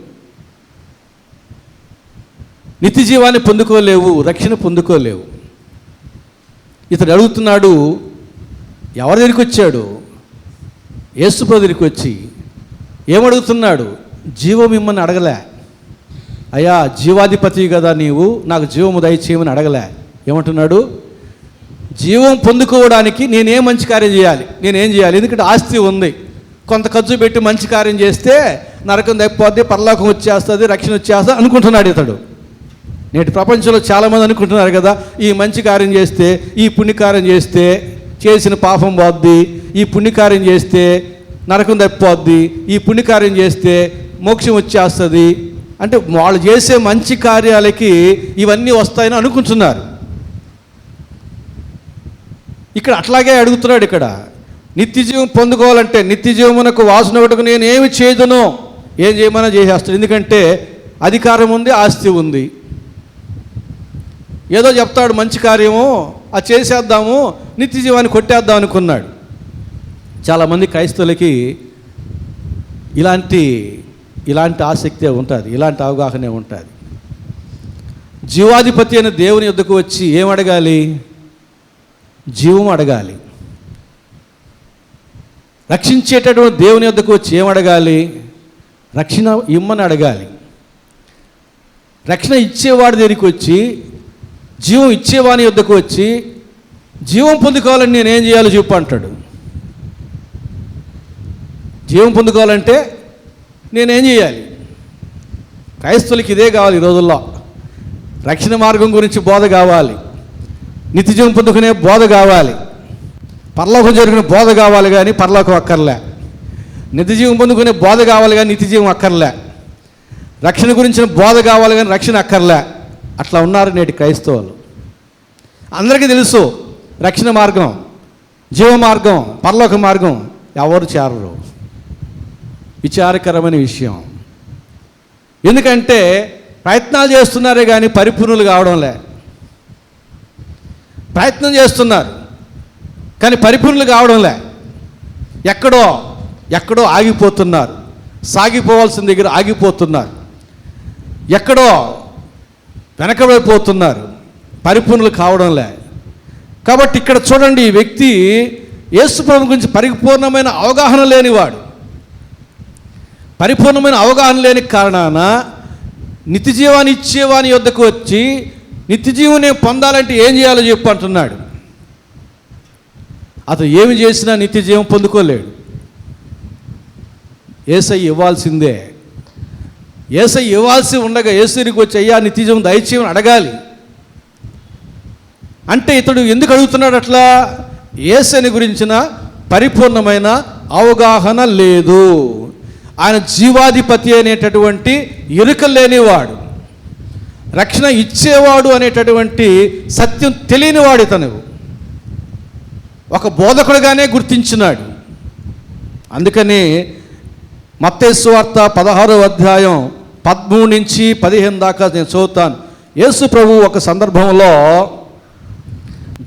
నిత్య జీవాన్ని పొందుకోలేవు, రక్షణ పొందుకోలేవు. ఇతడు అడుగుతున్నాడు, ఎవరి దగ్గరికి వచ్చాడు? యేసు ప్రభు దగ్గరికి వచ్చి ఏమడుగుతున్నాడు? జీవం మిమ్మల్ని అడగలే. అయ్యా జీవాధిపతి కదా నీవు, నాకు జీవము దయచేయమని అడగలే. ఏమంటున్నాడు? జీవం పొందుకోవడానికి నేనేం మంచి కార్యం చేయాలి, నేనేం చేయాలి? ఎందుకంటే ఆస్తి ఉంది, కొంత ఖర్చు పెట్టి మంచి కార్యం చేస్తే నరకం తప్పిపోద్ది, పరలోకం వచ్చేస్తుంది, రక్షణ వచ్చేస్తుంది అనుకుంటున్నాడు ఇతడు. నేటి ప్రపంచంలో చాలామంది అనుకుంటున్నారు కదా, ఈ మంచి కార్యం చేస్తే, ఈ పుణ్యకార్యం చేస్తే చేసిన పాపం పోద్ది, ఈ పుణ్యకార్యం చేస్తే నరకం తప్పిపోద్ది, ఈ పుణ్యకార్యం చేస్తే మోక్షం వచ్చేస్తుంది. అంటే వాళ్ళు చేసే మంచి కార్యాలకి ఇవన్నీ వస్తాయని అనుకుంటున్నారు. ఇక్కడ అట్లాగే అడుగుతున్నాడు. ఇక్కడ నిత్యజీవం పొందుకోవాలంటే నిత్యజీవమునకు వాసనకు నేను ఏమి చేయదునో, ఏం చేయమన్నా చేసేస్తాడు. ఎందుకంటే అధికారం ఉంది, ఆస్తి ఉంది. ఏదో చెప్తాడు మంచి కార్యము, అది చేసేద్దాము, నిత్యజీవాన్ని కొట్టేద్దాం అనుకున్నాడు. చాలామంది క్రైస్తవులకి ఇలాంటి ఆసక్తే ఉంటుంది, ఇలాంటి అవగాహనే ఉంటుంది. జీవాధిపతి అయిన దేవుని యొద్దకు వచ్చి ఏం అడగాలి? జీవం అడగాలి. రక్షించేటటువంటి దేవుని యొద్దకు వచ్చి ఏం అడగాలి? రక్షణ ఇమ్మని అడగాలి. రక్షణ ఇచ్చేవాడి దగ్గరికి వచ్చి, జీవం ఇచ్చేవాని యొద్దకు వచ్చి జీవం పొందుకోవాలని నేనేం చేయాలో చెప్పు అంటాడు. జీవం పొందుకోవాలంటే నేనేం చేయాలి? క్రైస్తవులకి ఇదే కావాలి ఈ రోజుల్లో. రక్షణ మార్గం గురించి బోధ కావాలి, నిత్యజీవం పొందుకునే బోధ కావాలి, పరలోకం జరిగిన బోధ కావాలి, కానీ పరలోకం అక్కర్లే. నిత్యజీవం పొందుకునే బోధ కావాలి, కానీ నిత్యజీవం అక్కర్లే. రక్షణ గురించిన బోధ కావాలి, కానీ రక్షణ అక్కర్లే. అట్లా ఉన్నారు నేటి క్రైస్తవులు. అందరికీ తెలుసు రక్షణ మార్గం, జీవ మార్గం, పరలోక మార్గం, ఎవరు చేరరు. విచారకరమైన విషయం. ఎందుకంటే ప్రయత్నాలు చేస్తున్నారే కానీ పరిపూర్ణులు కావడంలే. ప్రయత్నం చేస్తున్నారు కానీ పరిపూర్ణులు కావడంలే. ఎక్కడో ఆగిపోతున్నారు, సాగిపోవాల్సిన దగ్గర ఆగిపోతున్నారు, ఎక్కడో వెనకబడిపోతున్నారు, పరిపూర్ణులు కావడంలే. కాబట్టి ఇక్కడ చూడండి, ఈ వ్యక్తి యేసుప్రభు గురించి పరిపూర్ణమైన అవగాహన లేనివాడు. పరిపూర్ణమైన అవగాహన లేని కారణాన నిత్యజీవాన్ని ఇచ్చేవాని యొద్దకు వచ్చి నిత్యజీవుని పొందాలంటే ఏం చేయాలో చెప్పు అంటున్నాడు. అతను ఏమి చేసినా నిత్యజీవం పొందుకోలేడు. యేసయ్య ఇవ్వాల్సిందే. యేసయ్య ఇవ్వాల్సి ఉండగా యేసునికి వచ్చి అయ్యా నిత్యజీవం దయచేయమని అడగాలి. అంటే ఇతడు ఎందుకు అడుగుతున్నాడు అట్లా? యేసుని గురించిన పరిపూర్ణమైన అవగాహన లేదు. ఆయన జీవాధిపతి అనేటటువంటి ఎరుక లేనివాడు, రక్షణ ఇచ్చేవాడు అనేటటువంటి సత్యం తెలియనివాడు. ఇతను ఒక బోధకుడుగానే గుర్తించినాడు. అందుకని మత్తయి సువార్త 16వ అధ్యాయం 13 నుంచి 15 దాకా నేను చదువుతాను. యేసు ప్రభు ఒక సందర్భంలో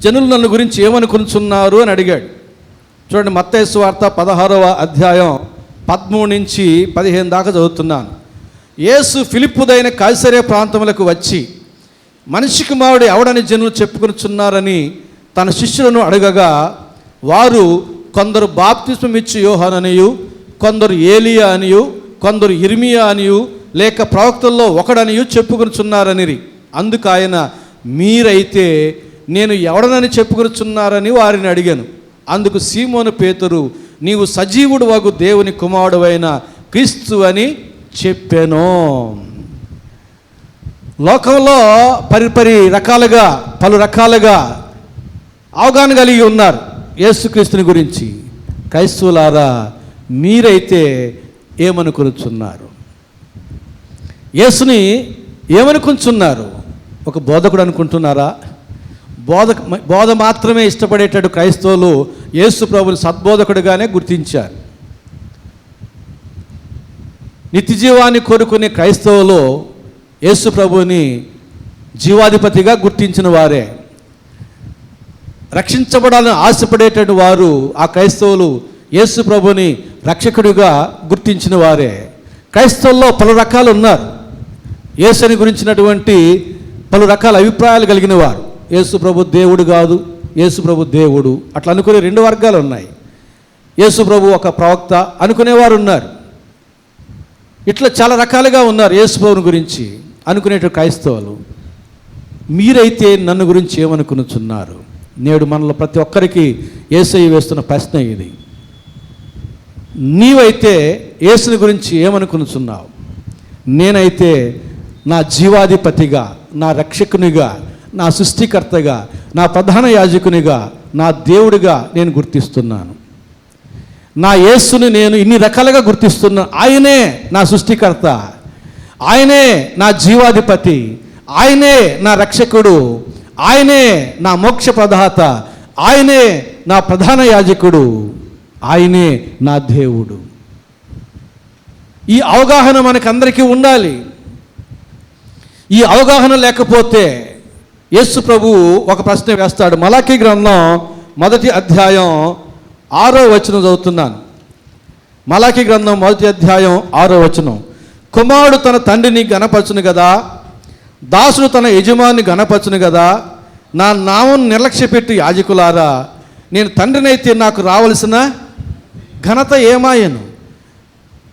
జనులు నన్ను గురించి ఏమనుకుంటున్నారు అని అడిగాడు. చూడండి, మత్తయి సువార్త 16వ అధ్యాయం 13 నుంచి 15 దాకా చదువుతున్నాను. యేసు ఫిలిప్పుదైన కైసరే ప్రాంతములకు వచ్చి మనిషి కుమారుడు ఎవడని జనులు చెప్పుకొనుచున్నారని తన శిష్యులను అడగగా, వారు కొందరు బాప్తిస్మం ఇచ్చి యోహాను అనియు, కొందరు ఏలియా అనియు, కొందరు ఇర్మియా అనియు, లేక ప్రవక్తల్లో ఒకడనియు చెప్పుకొనుచున్నారని. అందుకు ఆయన, మీరైతే నేను ఎవడనని చెప్పుకొనుచున్నారని వారిని అడిగాను. అందుకు సీమోను పేతురు, నీవు సజీవుడు వగు దేవుని కుమారుడైన క్రీస్తు అని చెప్పాను. లోకంలో పలు రకాలుగా అవగాహన కలిగి ఉన్నారు యేసుక్రీస్తుని గురించి. క్రైస్తవులారా, మీరైతే ఏమనుకొనుచున్నారు? యేసుని ఏమనుకుంటున్నారు? ఒక బోధకుడు అనుకుంటున్నారా? బోధ మాత్రమే ఇష్టపడేటట్టు క్రైస్తవులు యేసు ప్రభుని సద్బోధకుడిగానే గుర్తించారు. నిత్యజీవాన్ని కోరుకునే క్రైస్తవులు యేసు ప్రభుని జీవాధిపతిగా గుర్తించిన వారే. రక్షించబడాలని ఆశపడేటటువంటి వారు ఆ క్రైస్తవులు యేసు ప్రభుని రక్షకుడిగా గుర్తించిన వారే. క్రైస్తవుల్లో పలు రకాలు ఉన్నారు. యేసుని గురించినటువంటి పలు రకాల అభిప్రాయాలు కలిగిన వారు. యేసు ప్రభు దేవుడు కాదు, యేసు ప్రభు దేవుడు అట్లా అనుకునే 2 వర్గాలు ఉన్నాయి. యేసు ప్రభు ఒక ప్రవక్త అనుకునేవారు ఉన్నారు. ఇట్లా చాలా రకాలుగా ఉన్నారు యేసుప్రభుని గురించి అనుకునేట క్రైస్తవులు. మీరైతే నన్ను గురించి ఏమనుకునుచున్నారు? నేడు మనలో ప్రతి ఒక్కరికి యేసయ్య వేస్తున్న ప్రశ్న ఇది. నీవైతే యేసుని గురించి ఏమనుకునుచున్నావు? నేనైతే నా జీవాధిపతిగా, నా రక్షకునిగా, నా సృష్టికర్తగా, నా ప్రధాన యాజకునిగా, నా దేవుడిగా నేను గుర్తిస్తున్నాను. నా యేసుని నేను ఇన్ని రకాలుగా గుర్తిస్తున్నాను. ఆయనే నా సృష్టికర్త, ఆయనే నా జీవాధిపతి, ఆయనే నా రక్షకుడు, ఆయనే నా మోక్ష ప్రదాత, ఆయనే నా ప్రధాన యాజకుడు, ఆయనే నా దేవుడు. ఈ అవగాహన మనకందరికీ ఉండాలి. ఈ అవగాహన లేకపోతే యేసు ప్రభువు ఒక ప్రశ్న వేస్తాడు. మలాకీ గ్రంథం 1వ అధ్యాయం 6వ వచనం చదువుతున్నాను. మలాకీ గ్రంథం 1వ అధ్యాయం 6వ వచనం. కుమారుడు తన తండ్రిని గణపరచును కదా, దాసుడు తన యజమాని గణపరచును కదా. నా నామం నిర్లక్ష్యపెట్టి యాజకులారా, నేను తండ్రినైతే నాకు రావలసిన ఘనత ఏమాయను?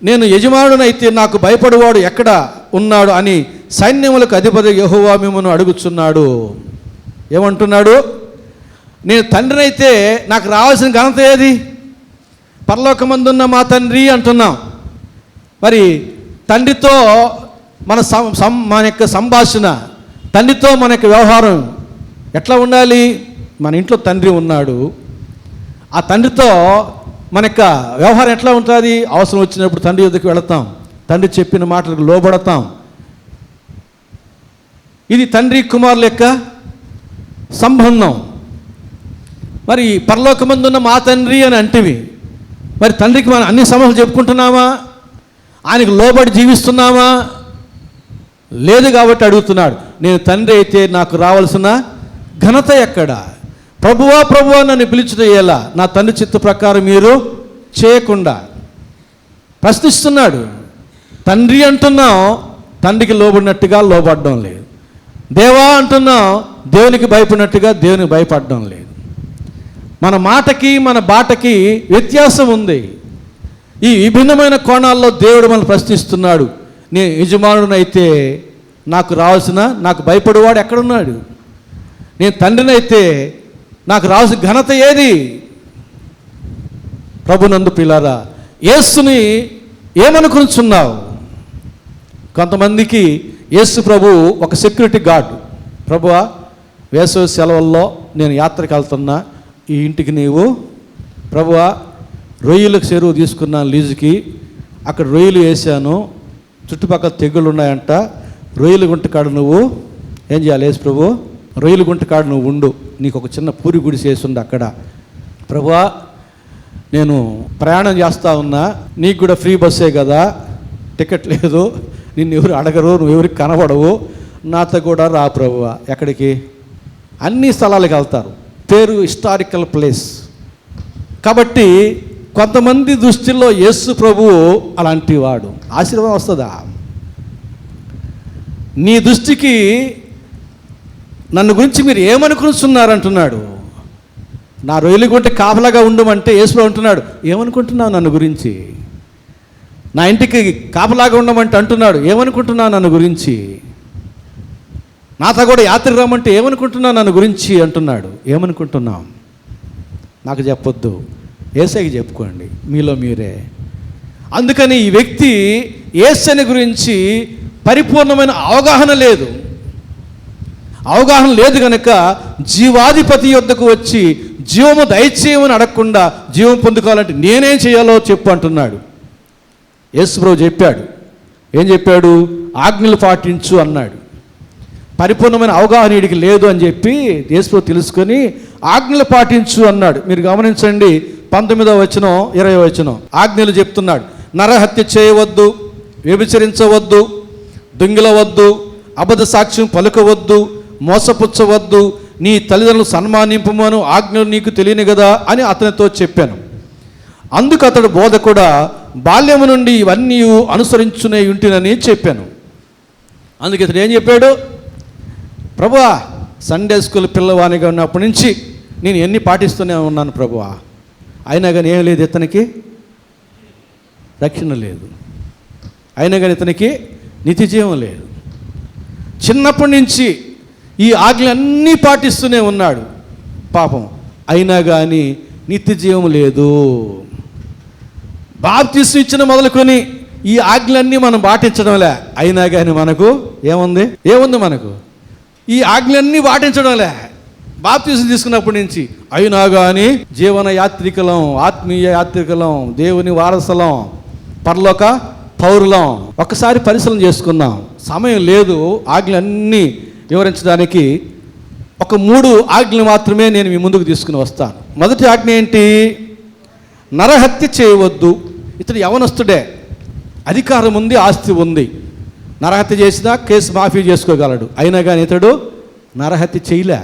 నేను యజమానునైతే నాకు భయపడువాడు ఎక్కడ ఉన్నాడు అని సైన్యములకు అధిపతి యెహోవా మిమ్మును అడుగుచున్నాడు. ఏమంటున్నాడు? నేను తండ్రినైతే నాకు రావాల్సిన ఘనత ఏది? పరలోకమందున్న మా తండ్రి అంటున్నాం. మరి తండ్రితో మన యొక్క సంభాషణ, తండ్రితో మన యొక్క వ్యవహారం ఎట్లా ఉండాలి? మన ఇంట్లో తండ్రి ఉన్నాడు, ఆ తండ్రితో మన యొక్క వ్యవహారం ఎట్లా ఉంటుంది? అవసరం వచ్చినప్పుడు తండ్రి యొద్దకు వెళతాం, తండ్రి చెప్పిన మాటలకు లోబడతాం. ఇది తండ్రి కుమారుల యొక్క సంబంధం. మరి పరలోకమందున్న మా తండ్రి అని అంటివి, మరి తండ్రికి మనం అన్ని సమస్యలు చెప్పుకుంటున్నామా? ఆయనకు లోబడి జీవిస్తున్నామా? లేదు. కాబట్టి అడుగుతున్నాడు, నేను తండ్రి అయితే నాకు రావాల్సిన ఘనత ఎక్కడ? ప్రభువా ప్రభువా నన్ను పిలుచుట ఎలా? నా తండ్రి చిత్త ప్రకారం మీరు చేయకుండా ప్రశ్నిస్తున్నాడు. తండ్రి అంటున్నాం, తండ్రికి లోబడినట్టుగా లోబడడం లేదు. దేవా అంటున్నాం, దేవునికి భయపడినట్టుగా దేవునికి భయపడడం లేదు. మన మాటకి మన బాటకి వ్యత్యాసం ఉంది. ఈ విభిన్నమైన కోణాల్లో దేవుడు మనల్ని ప్రశ్నిస్తున్నాడు. నేను యజమానునైతే నాకు రావాల్సిన, నాకు భయపడేవాడు ఎక్కడున్నాడు? నేను తండ్రినైతే నాకు రావాల్సిన ఘనత ఏది? ప్రభునందు పిల్లారా, యేసుని ఏమనుకుంటున్నావు? కొంతమందికి యేసు ప్రభు ఒక సెక్యూరిటీ గార్డ్. ప్రభువా, వేసవి సెలవుల్లో నేను యాత్రకు వెళ్తున్నా, ఈ ఇంటికి నీవు ప్రభువా రొయ్యలకు చెరువు తీసుకున్నాను లీజుకి, అక్కడ రొయ్యలు వేసాను, చుట్టుపక్కల తెగుళ్ళు ఉన్నాయంట, రొయ్యల గుంట కాడ నువ్వు ఏం చేయాలి? యేసు ప్రభు, రొయ్యల గుంట కాడ నువ్వు ఉండు, నీకు ఒక చిన్న పూరి గుడి చేసిండు అక్కడ. ప్రభువా, నేను ప్రయాణం చేస్తూ ఉన్నా, నీకు కూడా ఫ్రీ బస్సే కదా, టికెట్ లేదు, నిన్ను ఎవరు అడగరు, నువ్వు ఎవరికి కనబడవు, నాతో కూడా రా ప్రభువా. ఎక్కడికి? అన్ని స్థలాలకు వెళ్తారు, పేరు హిస్టారికల్ ప్లేస్. కాబట్టి కొంతమంది దృష్టిలో యేసు ప్రభువు అలాంటి వాడు. ఆశీర్వాదం వస్తుందా? నీ దృష్టికి నన్ను గురించి మీరు ఏమనుకుంటున్నారంటున్నాడు. నా రొయ్యలు గుంట కాపలాగా ఉండమంటే యేసు ప్రభు అంటున్నాడు, ఏమనుకుంటున్నావు నన్ను గురించి? నా ఇంటికి కాపలాగా ఉండమంటే అంటున్నాడు, ఏమనుకుంటున్నావు నన్ను గురించి? నాతో కూడా యాత్రకు రమ్మంటే ఏమనుకుంటున్నావు నన్ను గురించి అంటున్నాడు. ఏమనుకుంటున్నాం? నాకు చెప్పొద్దు, యేసయ్యకి చెప్పుకోండి మీలో మీరే. అందుకని ఈ వ్యక్తి యేసయ్య గురించి పరిపూర్ణమైన అవగాహన లేదు. అవగాహన లేదు కనుక జీవాధిపతి యొద్దకు వచ్చి జీవము దయచేయమని అడగకుండా జీవం పొందుకోవాలంటే నేనేం చేయాలో చెప్పు అంటున్నాడు. యేసు ప్రభు చెప్పాడు. ఏం చెప్పాడు? ఆజ్ఞలు పాటించు అన్నాడు. పరిపూర్ణమైన అవగాహన వీడికి లేదు అని చెప్పి యేసు ప్రభు తెలుసుకొని ఆజ్ఞలు పాటించు అన్నాడు. మీరు గమనించండి, 19వ వచనం 20వ వచనం ఆజ్ఞలు చెప్తున్నాడు. నరహత్య చేయవద్దు, వ్యభిచరించవద్దు, దొంగిలవద్దు, అబద్ధ సాక్ష్యం పలుకవద్దు, మోసపుచ్చవద్దు, నీ తల్లిదండ్రులు సన్మానింపమను ఆజ్ఞలు నీకు తెలియని కదా అని అతనితో చెప్పాను. అందుకు అతడు బోధ కూడా బాల్యము నుండి ఇవన్నీ అనుసరించునే ఉంటునని చెప్పాను. అందుకే ఇతడు ఏం చెప్పాడు? ప్రభువా, సండే స్కూల్ పిల్లవానిగా ఉన్నప్పటి నుంచి నేను ఎన్ని పాటిస్తూనే ఉన్నాను ప్రభువా, అయినా కానీ ఏం లేదు, ఇతనికి రక్షణ లేదు. అయినా కానీ ఇతనికి నిత్య జీవం లేదు. చిన్నప్పటి నుంచి ఈ ఆజ్ఞలన్నీ పాటిస్తూనే ఉన్నాడు పాపం, అయినా కానీ నిత్య జీవం లేదు. బాప్తిస్మం ఇచ్చిన మొదలుకొని ఈ ఆజ్ఞలన్నీ మనం పాటించడంలే, అయినా కానీ మనకు ఏముంది మనకు ఈ ఆజ్ఞలన్నీ పాటించడంలే. బాప్తిస్మం తీసుకున్నప్పటి నుంచి అయినా కానీ జీవన యాత్రికులం, ఆత్మీయ యాత్రికులం, దేవుని వారసులం, పరలోక పౌరులం. ఒక్కసారి పరిశీలన చేసుకుందాం, సమయం లేదు ఆజ్ఞలన్నీ వివరించడానికి. ఒక 3 ఆజ్ఞలు మాత్రమే నేను మీ ముందుకు తీసుకుని వస్తాను. మొదటి ఆజ్ఞ ఏంటి? నరహత్య చేయవద్దు. ఇతడు యవనస్తుడే, అధికారం ఉంది, ఆస్తి ఉంది, నరహత్య చేసినా కేసు మాఫీ చేసుకోగలడు. అయినా కానీ ఇతడు నరహత్య చేయలే,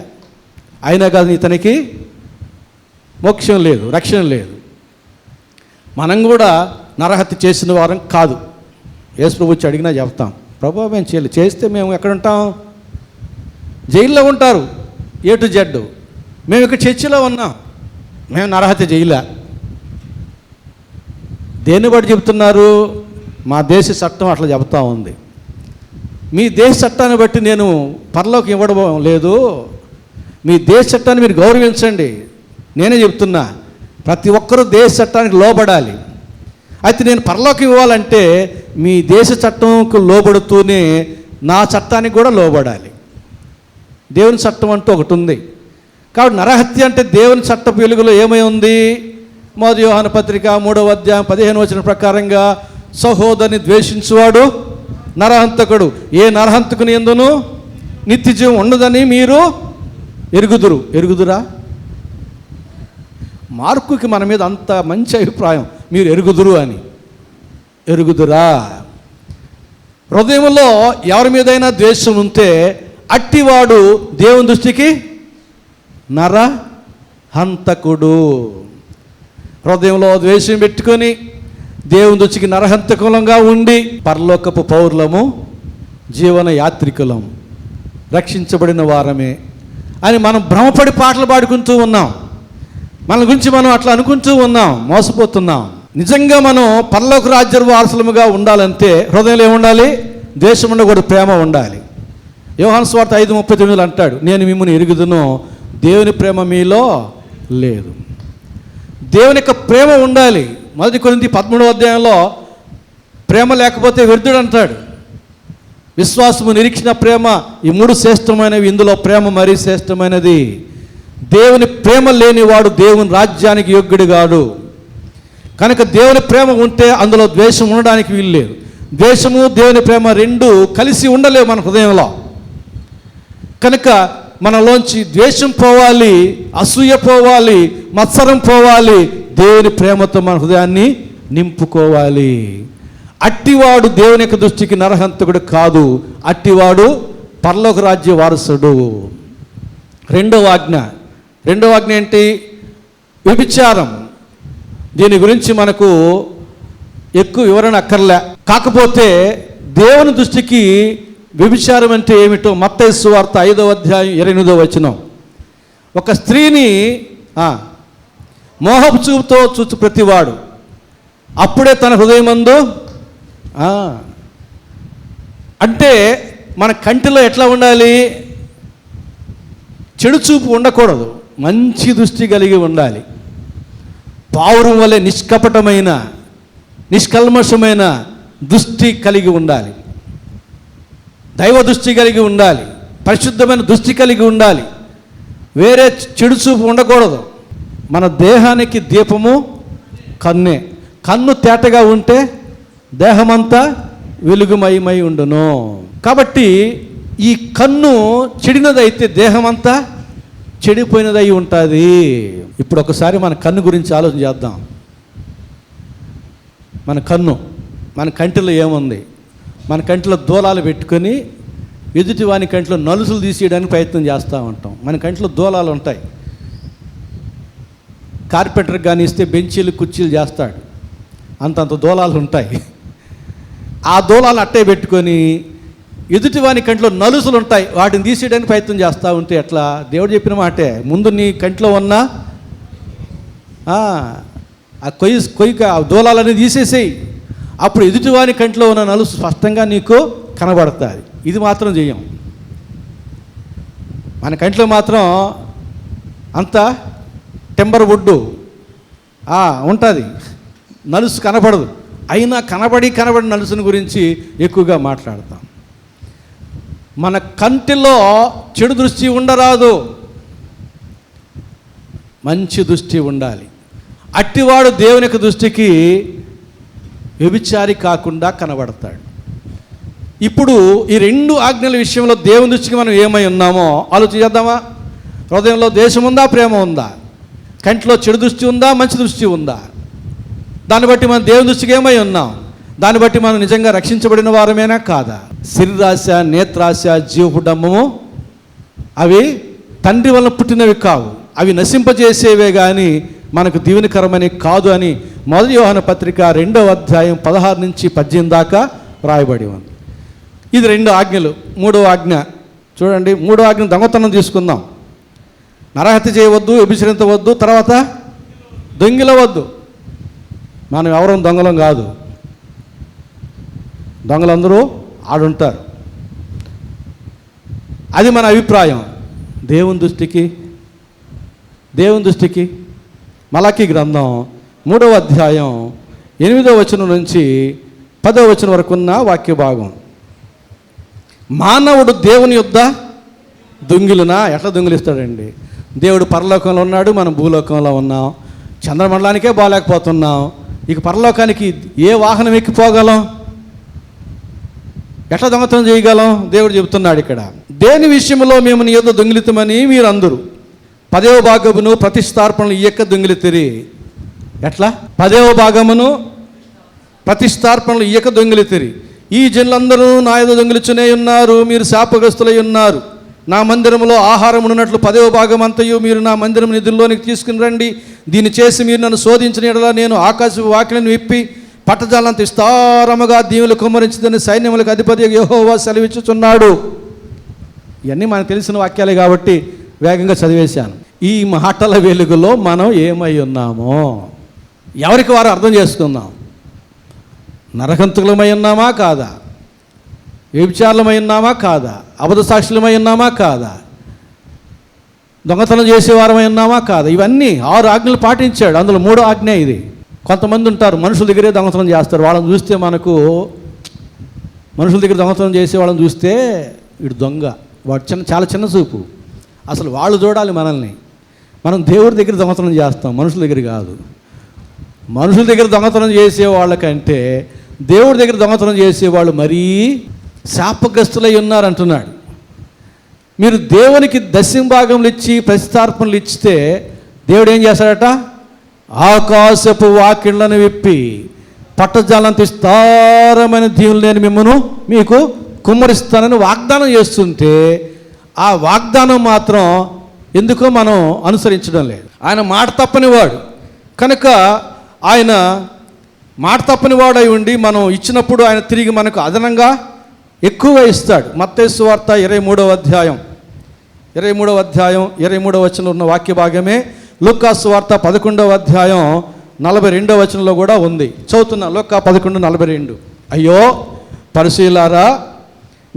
అయినా కానీ ఇతనికి మోక్షం లేదు, రక్షణ లేదు. మనం కూడా నరహత్య చేసిన వారం కాదు. యేసు ప్రభు వచ్చి అడిగినా చెప్తాం, ప్రభు మేము చేయలేదు, చేస్తే మేము ఎక్కడ ఉంటాం? జైల్లో ఉంటారు A to Z. మేము ఇక్కడ చర్చిలో ఉన్నాం, మేము నరహత్య చేయలే. దేన్ని బట్టి చెప్తున్నారు? మా దేశ చట్టం అట్లా చెప్తా ఉంది. మీ దేశ చట్టాన్ని బట్టి నేను పరలోకి ఇవ్వడం లేదు. మీ దేశ చట్టాన్ని మీరు గౌరవించండి. నేనే చెప్తున్నా, ప్రతి ఒక్కరూ దేశ చట్టానికి లోబడాలి. అయితే నేను పరలోకి ఇవ్వాలంటే మీ దేశ చట్టంకు లోబడుతూనే నా చట్టానికి కూడా లోబడాలి. దేవుని చట్టం అంటూ ఒకటి ఉంది. కాబట్టి నరహత్య అంటే దేవుని చట్ట వెలుగులో ఏమై ఉంది? 1 యోహాను పత్రిక 3వ అధ్యాయం 15వ వచనం ప్రకారంగా సహోదరుని ద్వేషించువాడు నరహంతకుడు, ఏ నరహంతకుని యందును నిత్య జీవం ఉండదని మీరు ఎరుగుదురా? మార్కుకి మన మీద అంత మంచి అభిప్రాయం, మీరు ఎరుగుదురా. హృదయంలో ఎవరి మీదైనా ద్వేషం ఉంటే అట్టివాడు దేవుని దృష్టికి నరహంతకుడు. హృదయంలో ద్వేషం పెట్టుకొని దేవుని దృష్టికి నరహంతకులంగా ఉండి పరలోకపు పౌరులము, జీవన యాత్రికులం, రక్షించబడిన వారమే అని మనం భ్రమపడి పాటలు పాడుకుంటూ ఉన్నాం. మన గురించి మనం అట్లా అనుకుంటూ ఉన్నాం, మోసపోతున్నాం. నిజంగా మనం పరలోక రాజ్య వారసులముగా ఉండాలంటే హృదయంలో ఏముండాలి? ద్వేషం ఉండకూడదు, ప్రేమ ఉండాలి. యోహాను సువార్త 5:39 అంటాడు, నేను మిమ్మల్ని ఎరుగుదును, దేవుని ప్రేమ మీలో లేదు. దేవుని యొక్క ప్రేమ ఉండాలి. 1 కొరింథీ 13వ అధ్యాయంలో ప్రేమ లేకపోతే వ్యర్థుడు అంటాడు. విశ్వాసము, నిరీక్షణ, ప్రేమ, ఈ 3 శ్రేష్టమైనవి. ఇందులో ప్రేమ మరీ శ్రేష్టమైనది. దేవుని ప్రేమ లేనివాడు దేవుని రాజ్యానికి యోగ్యుడు కాడు. కనుక దేవుని ప్రేమ ఉంటే అందులో ద్వేషం ఉండడానికి వీల్లేదు. ద్వేషము, దేవుని ప్రేమ 2 కలిసి ఉండలేవు మన హృదయంలో. కనుక మనలోంచి ద్వేషం పోవాలి, అసూయ పోవాలి, మత్సరం పోవాలి. దేవుని ప్రేమతో మన హృదయాన్ని నింపుకోవాలి. అట్టివాడు దేవుని యొక్క దృష్టికి నరహంతకుడు కాదు, అట్టివాడు పరలోక రాజ్య వారసుడు. రెండవ ఆజ్ఞ ఏంటి? వ్యభిచారం. దీని గురించి మనకు ఎక్కువ వివరణ అక్కర్లే. కాకపోతే దేవుని దృష్టికి వ్యభిచారం అంటే ఏమిటో మత్తయి సువార్త 5వ అధ్యాయం 28వ వచనం. ఒక స్త్రీని మోహపు చూపుతో చూచు ప్రతివాడు అప్పుడే తన హృదయమందు అంటే మన కంటిలో ఎట్లా ఉండాలి? చెడు చూపు ఉండకూడదు, మంచి దృష్టి కలిగి ఉండాలి. పావురం వలె నిష్కపటమైన, నిష్కల్మషమైన దృష్టి కలిగి ఉండాలి. దైవ దృష్టి కలిగి ఉండాలి, పరిశుద్ధమైన దృష్టి కలిగి ఉండాలి. వేరే చెడు చూపు ఉండకూడదు. మన దేహానికి దీపము కన్నే. కన్ను తేటగా ఉంటే దేహమంతా వెలుగుమయమై ఉండును. కాబట్టి ఈ కన్ను చెడినదైతే దేహమంతా చెడిపోయినదై ఉంటుంది. ఇప్పుడు ఒకసారి మన కన్ను గురించి ఆలోచన చేద్దాం. మన కంటిలో ఏముంది? మన కంటిలో దూలాలు పెట్టుకొని ఎదుటి వాని కంటిలో నలుసులు తీసేయడానికి ప్రయత్నం చేస్తూ ఉంటాం. మన కంటిలో దూలాలు ఉంటాయి. కార్పెంటర్కి కానీ ఇస్తే బెంచీలు, కుర్చీలు చేస్తాడు, అంతంత దూలాలు ఉంటాయి. ఆ దూలాలు అట్టే పెట్టుకొని ఎదుటి వాని కంటిలో నలుసులు ఉంటాయి, వాటిని తీసేయడానికి ప్రయత్నం చేస్తూ ఉంటే ఎట్లా? దేవుడు చెప్పిన మాటే, ముందు నీ కంటిలో ఉన్న ఆ దూలాలని తీసేసేయి. అప్పుడు ఎదుటివాని కంట్లో ఉన్న నలుసు స్పష్టంగా నీకు కనబడుతుంది. ఇది మాత్రం చెయ్యం. మన కంట్లో మాత్రం అంత టెంబర్ వుడ్డు ఉంటుంది, నలుసు కనబడదు. అయినా కనబడి నలుసుని గురించి ఎక్కువగా మాట్లాడతాం. మన కంటిలో చెడు దృష్టి ఉండరాదు, మంచి దృష్టి ఉండాలి. అట్టివాడు దేవుని యొక్క దృష్టికి వ్యభిచారి కాకుండా కనబడతాడు. ఇప్పుడు ఈ 2 ఆజ్ఞల విషయంలో దేవుని దృష్టికి మనం ఏమై ఉన్నామో ఆలోచించేద్దామా? హృదయంలో ద్వేషం ఉందా, ప్రేమ ఉందా? కంటిలో చెడు దృష్టి ఉందా, మంచి దృష్టి ఉందా? దాన్ని బట్టి మనం దేవుని దృష్టికి ఏమై ఉన్నాం? దాన్ని బట్టి మనం నిజంగా రక్షించబడిన వారమేనా కాదా? శరీరాశ, నేత్రాశ, జీవపుడంబము అవి తండ్రి వలన పుట్టినవి కావు, అవి నశింపజేసేవే కానీ మనకు దీవెనకరమని కాదు అని 1 యోహాను పత్రిక 2వ అధ్యాయం 16 నుంచి 18 దాకా రాయబడి ఉంది. ఇది 2 ఆజ్ఞలు. 3వ ఆజ్ఞ చూడండి. 3వ ఆజ్ఞ దొంగతనం తీసుకుందాం. నరహత్య చేయవద్దు, వ్యభిచరించవద్దు, తర్వాత దొంగిలవద్దు. మనం ఎవరం దొంగలం కాదు, దొంగలందరూ ఆడుంటారు. అది మన అభిప్రాయం. దేవుని దృష్టికి మలాకీ గ్రంథం 3వ అధ్యాయం 8వ వచనం నుంచి 10వ వచనం వరకు ఉన్న వాక్య భాగం. మానవుడు దేవుని యొద్ద దొంగిలునా? ఎట్లా దొంగిలిస్తాడండి? దేవుడు పరలోకంలో ఉన్నాడు, మనం భూలోకంలో ఉన్నాం. చంద్రమండలానికే బాగాలేకపోతున్నాం, ఇక పరలోకానికి ఏ వాహనం ఎక్కిపోగలం? ఎట్లా దొంగతనం చేయగలం? దేవుడు చెబుతున్నాడు ఇక్కడ. దేని విషయంలో మేము నీ యొద్ద దొంగిలితమని మీరందరూ 10వ భాగమును ప్రతిష్టార్పణలు ఇయ్యక దొంగిలితిరి. ఎట్లా? 10వ భాగమును ప్రతిష్టార్పణలు ఇయ్యక దొంగిలితిరి. ఈ జనులందరూ నా యొద్ద దొంగిలిచునే ఉన్నారు, మీరు శాపగ్రస్తులై ఉన్నారు. నా మందిరంలో ఆహారం ఉన్నట్లు 10వ భాగం అంతయు మీరు నా మందిరం నిధుల్లోనికి తీసుకుని రండి. దీన్ని చేసి మీరు నన్ను శోధించిన యెడల నేను ఆకాశపు వాకిలిని విప్పి పట్టజాలంత విస్తారముగా దీవులు కుమ్మరించిందని సైన్యములకు అధిపతి యెహోవా సెలవిచ్చుచున్నాడు. ఇవన్నీ మనకు తెలిసిన వాక్యాలే కాబట్టి వేగంగా చదివేశాను. ఈ మాటల వెలుగులో మనం ఏమై ఉన్నామో ఎవరికి వారు అర్థం చేసుకుందాం. నరహంతకులమై ఉన్నామా కాదా? వ్యభిచారులమై ఉన్నామా కాదా? అబద్ధ సాక్షులమై ఉన్నామా కాదా? దొంగతనం చేసేవారమై ఉన్నామా కాదా? ఇవన్నీ 6 ఆజ్ఞలు పాటించాడు. అందులో 3వ ఆజ్ఞ ఇది. కొంతమంది ఉంటారు మనుషుల దగ్గరే దొంగతనం చేస్తారు. వాళ్ళని చూస్తే మనుషుల దగ్గర దొంగతనం చేసే వాళ్ళని చూస్తే వీడు దొంగ, వాడు చాలా చిన్న చూపు. అసలు వాళ్ళు చూడాలి మనల్ని. మనం దేవుడి దగ్గర దొంగతనం చేస్తాం, మనుషుల దగ్గర కాదు. మనుషుల దగ్గర దొంగతనం చేసే వాళ్ళకంటే దేవుడి దగ్గర దొంగతనం చేసేవాళ్ళు మరీ శాపగ్రస్తులై ఉన్నారంటున్నాడు. మీరు దేవునికి దశంభాగములు ఇచ్చి ప్రతిష్టార్పణలు ఇచ్చితే దేవుడు ఏం చేస్తాడట? ఆకాశపు వాకిళ్లను విప్పి పట్టజాలంత విస్తారమైన దీవులు నేను మీకు కుమ్మరిస్తానని వాగ్దానం చేస్తుంటే ఆ వాగ్దానం మాత్రం ఎందుకో మనం అనుసరించడం లేదు. ఆయన మాట తప్పని వాడు కనుక ఆయన మాట తప్పని వాడు అయి ఉండి మనం ఇచ్చినప్పుడు ఆయన తిరిగి మనకు అదనంగా ఎక్కువగా ఇస్తాడు. మత్తయి సువార్త 23వ అధ్యాయం 23వ వచనంలో ఉన్న వాక్య భాగమే లూకా సువార్త 11వ అధ్యాయం 42వ వచనంలో కూడా ఉంది. చదువుతున్నా. లూకా 11:42. అయ్యో పరిశీలారా,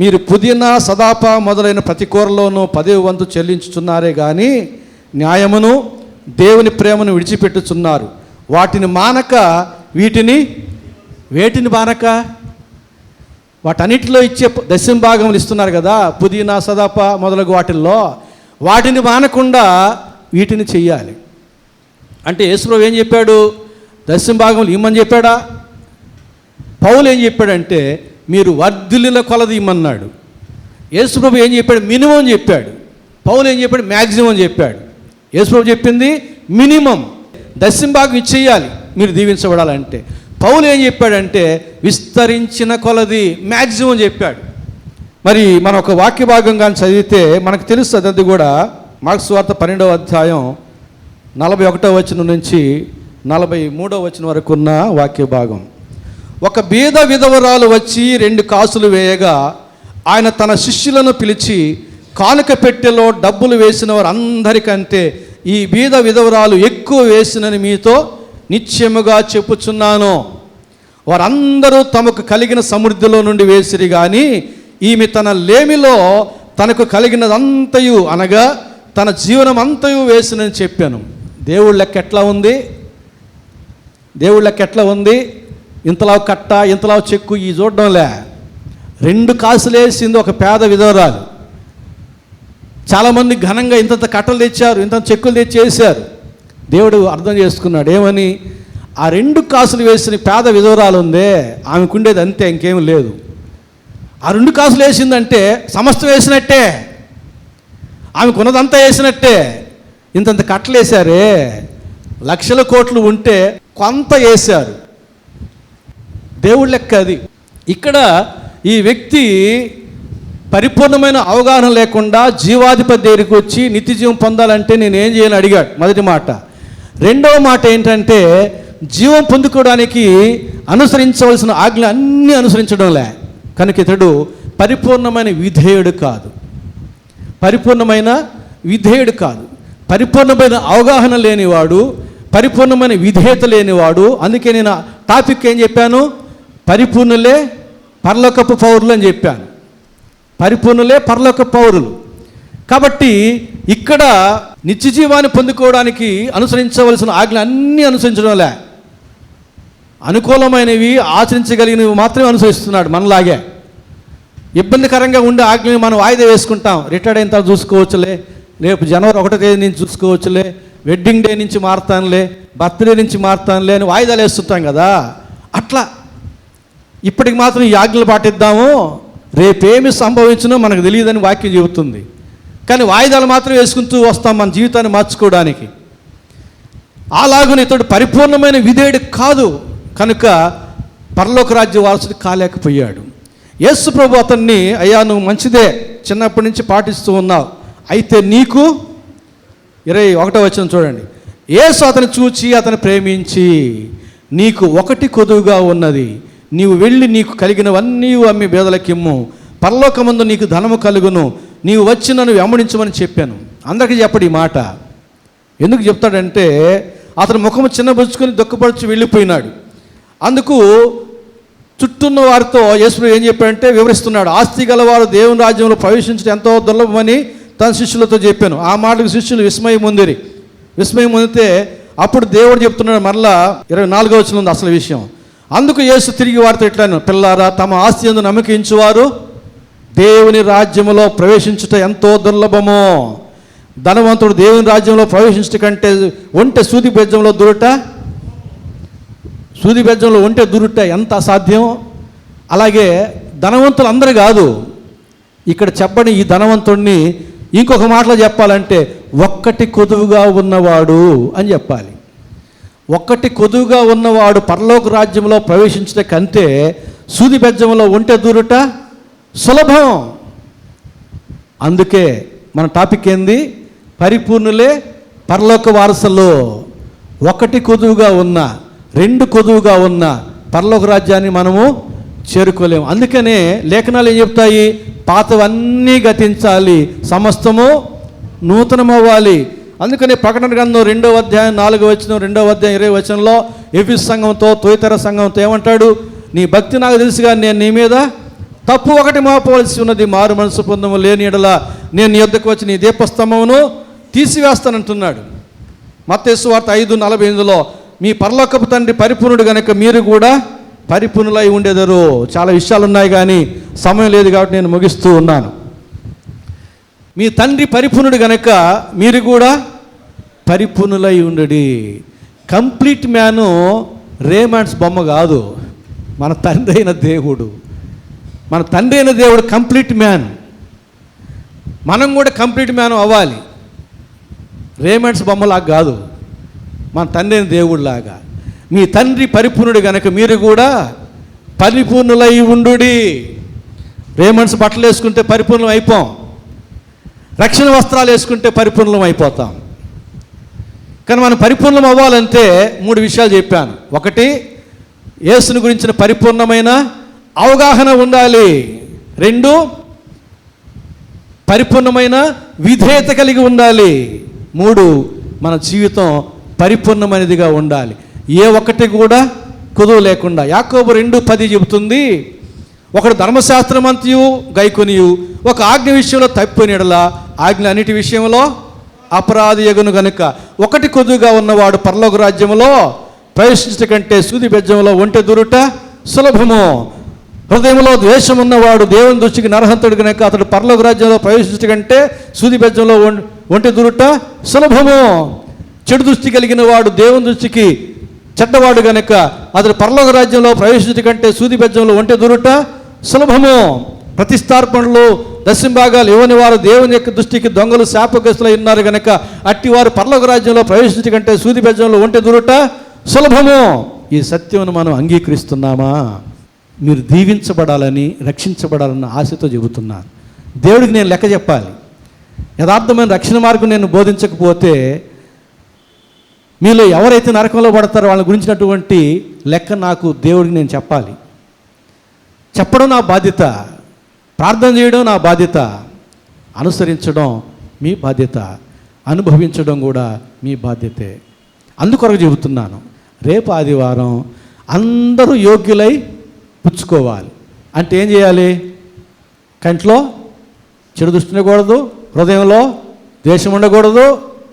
మీరు పుదీనా సదాప మొదలైన ప్రతి కూరలోనూ 10వ వంతు చెల్లించుచున్నారే కానీ న్యాయమును దేవుని ప్రేమను విడిచిపెట్టుచున్నారు. వాటిని మానక వేటిని మానక వాటన్నిటిలో ఇచ్చే దశంభాగములు ఇస్తున్నారు కదా, పుదీనా సదాప మొదలగు వాటిని మానకుండా వీటిని చెయ్యాలి. అంటే యేసుప్రభు ఏం చెప్పాడు? దశంభాగములు ఇమ్మని చెప్పాడా? పౌలు ఏం చెప్పాడంటే మీరు వర్ధిల్లుల కొలది ఇమ్మన్నాడు. యేసుప్రభు ఏం చెప్పాడు? మినిమం చెప్పాడు. పౌలు ఏం చెప్పాడు? మ్యాక్సిమం చెప్పాడు. యేసుప్రభు చెప్పింది మినిమం, దశంభాగం ఇచ్చేయాలి మీరు దీవించబడాలంటే. పౌలు ఏం చెప్పాడంటే విస్తరించిన కొలది మ్యాక్సిమం చెప్పాడు. మరి మన ఒక వాక్య భాగం కానీ చదివితే మనకు తెలుస్తుంది. అది కూడా మార్కు సువార్త 12వ అధ్యాయం 41వ వచనం నుంచి 43వ వచనం వరకు ఉన్న వాక్య భాగం. ఒక బీద విధవరాలు వచ్చి 2 కాసులు వేయగా ఆయన తన శిష్యులను పిలిచి కానుక పెట్టెలో డబ్బులు వేసిన వారు అందరికంటే ఈ బీద విధవరాలు ఎక్కువ వేసినని మీతో నిశ్చయముగా చెప్పుచున్నాను. వారందరూ తమకు కలిగిన సమృద్ధిలో నుండి వేసిరి కానీ ఈమె తన లేమిలో తనకు కలిగినదంతయు అనగా తన జీవనం అంతయు వేసినని చెప్పాను. దేవుడి లెక్క ఎట్లా ఉంది? దేవుడి లెక్క ఎట్లా ఉంది? ఇంతలా కట్ట, ఇంతలా చెక్కు ఈ చూడడంలే. 2 కాసులు వేసింది ఒక పేద విధవరాలు. చాలామంది ఘనంగా ఇంతంత కట్టలు తెచ్చారు, ఇంత చెక్కులు తెచ్చేసారు. దేవుడు అర్థం చేసుకున్నాడు ఏమని? ఆ 2 కాసులు వేసిన పేద విధవరాలు ఉందే, ఆమెకుండేది అంతే, ఇంకేమీ లేదు. ఆ 2 కాసులు వేసిందంటే సమస్తం వేసినట్టే, ఆమెకున్నదంతా వేసినట్టే. ఇంతంత కట్టలు వేశారే, లక్షల కోట్లు ఉంటే కొంత వేశారు. దేవుడి లెక్క అది. ఇక్కడ ఈ వ్యక్తి పరిపూర్ణమైన అవగాహన లేకుండా జీవాధిపతి దగ్గరికి వచ్చి నిత్య జీవం పొందాలంటే నేనేం చేయాలని అడిగాడు, మొదటి మాట. రెండవ మాట ఏంటంటే జీవం పొందుకోవడానికి అనుసరించవలసిన ఆజ్ఞలు అన్నీ అనుసరించడంలే. కనుక ఇతడు పరిపూర్ణమైన విధేయుడు కాదు, పరిపూర్ణమైన విధేయుడు కాదు, పరిపూర్ణమైన అవగాహన లేనివాడు, పరిపూర్ణమైన విధేయత లేనివాడు. అందుకే నేను టాపిక్ ఏం చెప్పాను? పరిపూర్ణులే పరలోకపు పౌరులు అని చెప్పాను. పరిపూర్ణులే పరలోక పౌరులు. కాబట్టి ఇక్కడ నిత్య జీవాన్ని పొందుకోవడానికి అనుసరించవలసిన ఆజ్ఞలు అన్నీ అనుసరించడంలే, అనుకూలమైనవి ఆచరించగలిగినవి మాత్రమే అనుసరిస్తున్నాడు. మనలాగే ఇబ్బందికరంగా ఉండే ఆజ్ఞని మనం వాయిదా వేసుకుంటాం. రిటైర్డ్ అయిన తర్వాత చూసుకోవచ్చులే, రేపు జనవరి 1వ తేదీ నుంచి చూసుకోవచ్చులే, వెడ్డింగ్ డే నుంచి మారుతానులే, బర్త్డే నుంచి మారుతానులే అని వాయిదాలు వేస్తుంటాం కదా. అట్లా ఇప్పటికి మాత్రం ఈ ఆజ్ఞలు పాటిద్దాము, రేపేమి సంభవించినో మనకు తెలియదని వాక్యం చెబుతుంది. కానీ వాయిదాలు మాత్రం వేసుకుంటూ వస్తాం మన జీవితాన్ని మార్చుకోవడానికి. అలాగునే ఇతడు పరిపూర్ణమైన విధేయుడు కాదు, కనుక పరలోక రాజ్య వారసుడు కాలేకపోయాడు. యేసు ప్రభు అతన్ని, అయ్యా నువ్వు మంచిదే, చిన్నప్పటి నుంచి పాటిస్తూ ఉన్నావు, అయితే నీకు 21వ వచనం చూడండి. యేసు అతను చూచి అతను ప్రేమించి, నీకు 1 కొదువుగా ఉన్నది, నీవు వెళ్ళి నీకు కలిగినవన్నీ అమ్మి బేదలకిమ్ము, పరలోకమందు నీకు ధనము కలుగును, నీవు వచ్చి నన్ను వెంబడించమని చెప్పాను. అందరికీ చెప్పడు ఈ మాట. ఎందుకు చెప్తాడంటే అతను ముఖము చిన్నబుచ్చుకొని దుఃఖపరచి వెళ్ళిపోయినాడు. అందుకు చుట్టూన్న వారితో యేసు ఏం చెప్పాడంటే వివరిస్తున్నాడు. ఆస్తి గలవారు దేవుని రాజ్యంలో ప్రవేశించడం ఎంతో దుర్లభమని తన శిష్యులతో చెప్పాను. ఆ మాటకు శిష్యులు విస్మయం పొందితే అప్పుడు దేవుడు చెప్తున్నాడు మరలా 24వ వచనంలో ఉంది అసలు విషయం. అందుకు యేసు తిరిగి వారితో ఇట్లాను, పిల్లారా, తమ ఆస్తి యందు నమ్మకించువారు దేవుని రాజ్యములో ప్రవేశించుట ఎంతో దుర్లభమో. ధనవంతుడు దేవుని రాజ్యంలో ప్రవేశించట కంటే ఒంటె సూది బెజ్జంలో దూరుట ఎంత అసాధ్యం. అలాగే ధనవంతులు అందరూ కాదు, ఇక్కడ చెప్పని ఈ ధనవంతుడిని ఇంకొక మాటలో చెప్పాలంటే 1 కొదువుగా ఉన్నవాడు అని చెప్పాలి. 1 కొదువుగా ఉన్నవాడు పరలోక రాజ్యంలో ప్రవేశించట కంటే సూది బెజ్జంలో ఒంటె దూరుట సులభం. అందుకే మన టాపిక్ ఏంది? పరిపూర్ణులే పరలోక వారసులు. 1 కొదువుగా ఉన్న, 2 కొదువుగా ఉన్న పరలోక రాజ్యాన్ని మనము చేరుకోలేము. అందుకనే లేఖనాలు ఏం చెప్తాయి? పాతవన్నీ గతించాలి, సమస్తము నూతనమవ్వాలి. అందుకని ప్రకటన గ్రంథం 2వ అధ్యాయం 4వ వచనం, 2వ అధ్యాయం 20వ వచనంలో ఎఫెసు సంఘంతో తొయితర సంఘంతో ఏమంటాడు? నీ భక్తి నాకు తెలుసుగా, నేను నీ మీద తప్పు 1 మోపవలసి ఉన్నది, మారు మనసు పొందము లేని ఎడల నేను నీ యొద్దకు వచ్చి నీ దీపస్తంభమును తీసివేస్తానంటున్నాడు. మత్తయి సువార్త 5:48లో మీ పరలోకపు తండ్రి పరిపూర్ణుడు గనుక మీరు కూడా పరిపూర్ణులై ఉండేదరు. చాలా విషయాలు ఉన్నాయి కానీ సమయం లేదు కాబట్టి నేను ముగిస్తూ ఉన్నాను. మీ తండ్రి పరిపూర్ణుడు గనక మీరు కూడా పరిపూర్ణులై ఉండడి. కంప్లీట్ మ్యాను రేమాండ్స్ బొమ్మ కాదు, మన తండ్రి అయిన దేవుడు. మన తండ్రి అయిన దేవుడు కంప్లీట్ మ్యాన్. మనం కూడా కంప్లీట్ మ్యాన్ అవ్వాలి. రేమాండ్స్ బొమ్మలాగా కాదు, మన తండ్రి అయిన దేవుడిలాగా. మీ తండ్రి పరిపూర్ణుడు గనక మీరు కూడా పరిపూర్ణులై ఉండుడి. రేమండ్స్ బట్టలు వేసుకుంటే పరిపూర్ణం అయిపోం, రక్షణ వస్త్రాలు వేసుకుంటే పరిపూర్ణం అయిపోతాం. కానీ మనం పరిపూర్ణం అవ్వాలంటే 3 విషయాలు చెప్పాను. 1, యేసుని గురించిన పరిపూర్ణమైన అవగాహన ఉండాలి. 2, పరిపూర్ణమైన విధేయత కలిగి ఉండాలి. 3, మన జీవితం పరిపూర్ణమైనదిగా ఉండాలి. ఏ ఒక్కటి కూడా కుదువు లేకుండా. యాకోబు 2:10 చెబుతుంది, ఒకడు ధర్మశాస్త్రం అంతయు గైకొనియు ఒక ఆజ్ఞ విషయంలో తప్పినడల ఆజ్ఞ అన్నిటి విషయంలో అపరాధి యగును గనుక ఒకటి కొద్దుగా ఉన్నవాడు పరలోక రాజ్యములో ప్రవేశించట కంటే సూది బెజ్జంలో ఒంటె దూరుట సులభము. హృదయంలో ద్వేషం ఉన్నవాడు దేవుని దృష్టికి నరహంతుడు కనుక అతడు పరలోక రాజ్యంలో ప్రవేశించట కంటే సూది బెజ్జంలో ఒంటె దూరుట సులభము. చెడు దృష్టి కలిగిన వాడు దేవుని దృష్టికి చెడ్డవాడు గనుక అతడు పరలోక రాజ్యంలో ప్రవేశించట కంటే సూది బెజ్జంలో ఒంటె దూరుట సులభము. ప్రతిష్టార్పణలు దశంభాగాలు ఇవ్వని వారు దేవుని యొక్క దృష్టికి దొంగలు శాపగ్రస్తులై ఉన్నారు గనక అట్టివారు పరలోక రాజ్యంలో ప్రవేశించట కంటే సూది బెజ్జంలో ఒంటె దూరుట సులభము. ఈ సత్యమును మనం అంగీకరిస్తున్నామా? మీరు దీవించబడాలని, రక్షించబడాలన్న ఆశతో చెబుతున్నాను. దేవుడికి నేను లెక్క చెప్పాలి. యథార్థమైన రక్షణ మార్గం నేను బోధించకపోతే మీలో ఎవరైతే నరకంలో పడతారో వాళ్ళ గురించినటువంటి లెక్క నాకు దేవుడికి నేను చెప్పాలి. చెప్పడం నా బాధ్యత, ప్రార్థన చేయడం నా బాధ్యత, అనుసరించడం మీ బాధ్యత, అనుభవించడం కూడా మీ బాధ్యతే. అందుకొరకు చెబుతున్నాను, రేపు ఆదివారం అందరూ యోగ్యులై పుచ్చుకోవాలి. అంటే ఏం చేయాలి? కంట్లో చెడు దృష్టి ఉండకూడదు, హృదయంలో ద్వేషం ఉండకూడదు,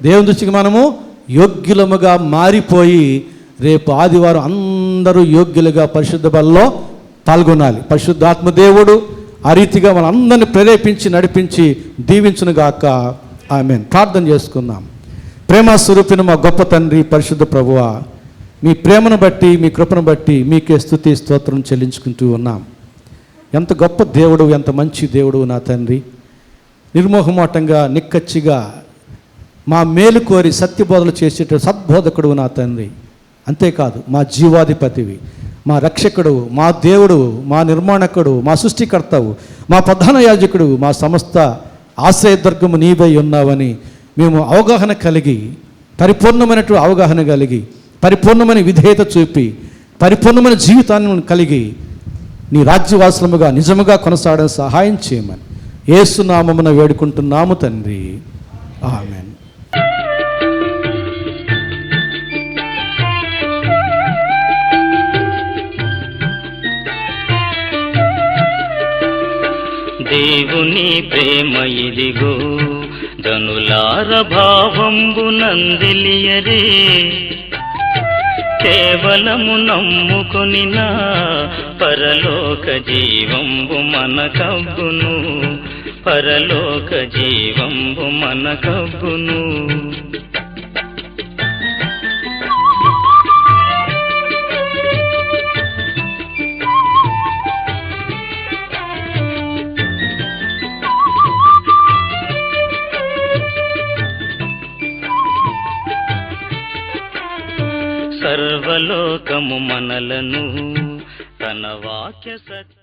దేవుని దృష్టికి మనము యోగ్యులముగా మారిపోయి రేపు ఆదివారం అందరూ యోగ్యులుగా పరిశుద్ధ బలలో పాల్గొనాలి. పరిశుద్ధాత్మ దేవుడు ఆ రీతిగా మనందరినీ ప్రేరేపించి నడిపించి దీవించునుగాక. ఆమేన్. ప్రార్థన చేసుకుందాం. ప్రేమ స్వరూపిన మా గొప్ప తండ్రి, పరిశుద్ధ ప్రభువా, మీ ప్రేమను బట్టి, మీ కృపను బట్టి మీకే స్తుతి స్తోత్రం చెల్లించుకుంటూ ఉన్నాం. ఎంత గొప్ప దేవుడు, ఎంత మంచి దేవుడు నా తండ్రి. నిర్మోహమాటంగా, నిక్కచ్చిగా మా మేలు కోరి సత్యబోధలు చేసేట సద్బోధకుడు నా తండ్రి. అంతేకాదు మా జీవాధిపతివి, మా రక్షకుడు, మా దేవుడు, మా నిర్మాణకుడు, మా సృష్టికర్తవు, మా ప్రధాన యాజకుడు, మా సమస్త ఆశ్రయదుర్గము నీవై ఉన్నావని మేము అవగాహన కలిగి, పరిపూర్ణమైనటువంటి అవగాహన కలిగి, పరిపూర్ణమైన విధేయత చూపి, పరిపూర్ణమైన జీవితాన్ని కలిగి నీ రాజ్యవాసులముగా నిజముగా కొనసాగడానికి సహాయం చేయమని యేసు నామమున వేడుకుంటున్నాము తండ్రి. ఆమేన్.
దేవుని ప్రేమ ఇదిగో ధనులార భావంబు నందిలియరే, కేవలము నమ్ముకొనిన పరలోక జీవంబు మనకబ్బును, పరలోక జీవంబు మనకబ్బును. సర్వలోకము మనలను తన వాక్య సత్య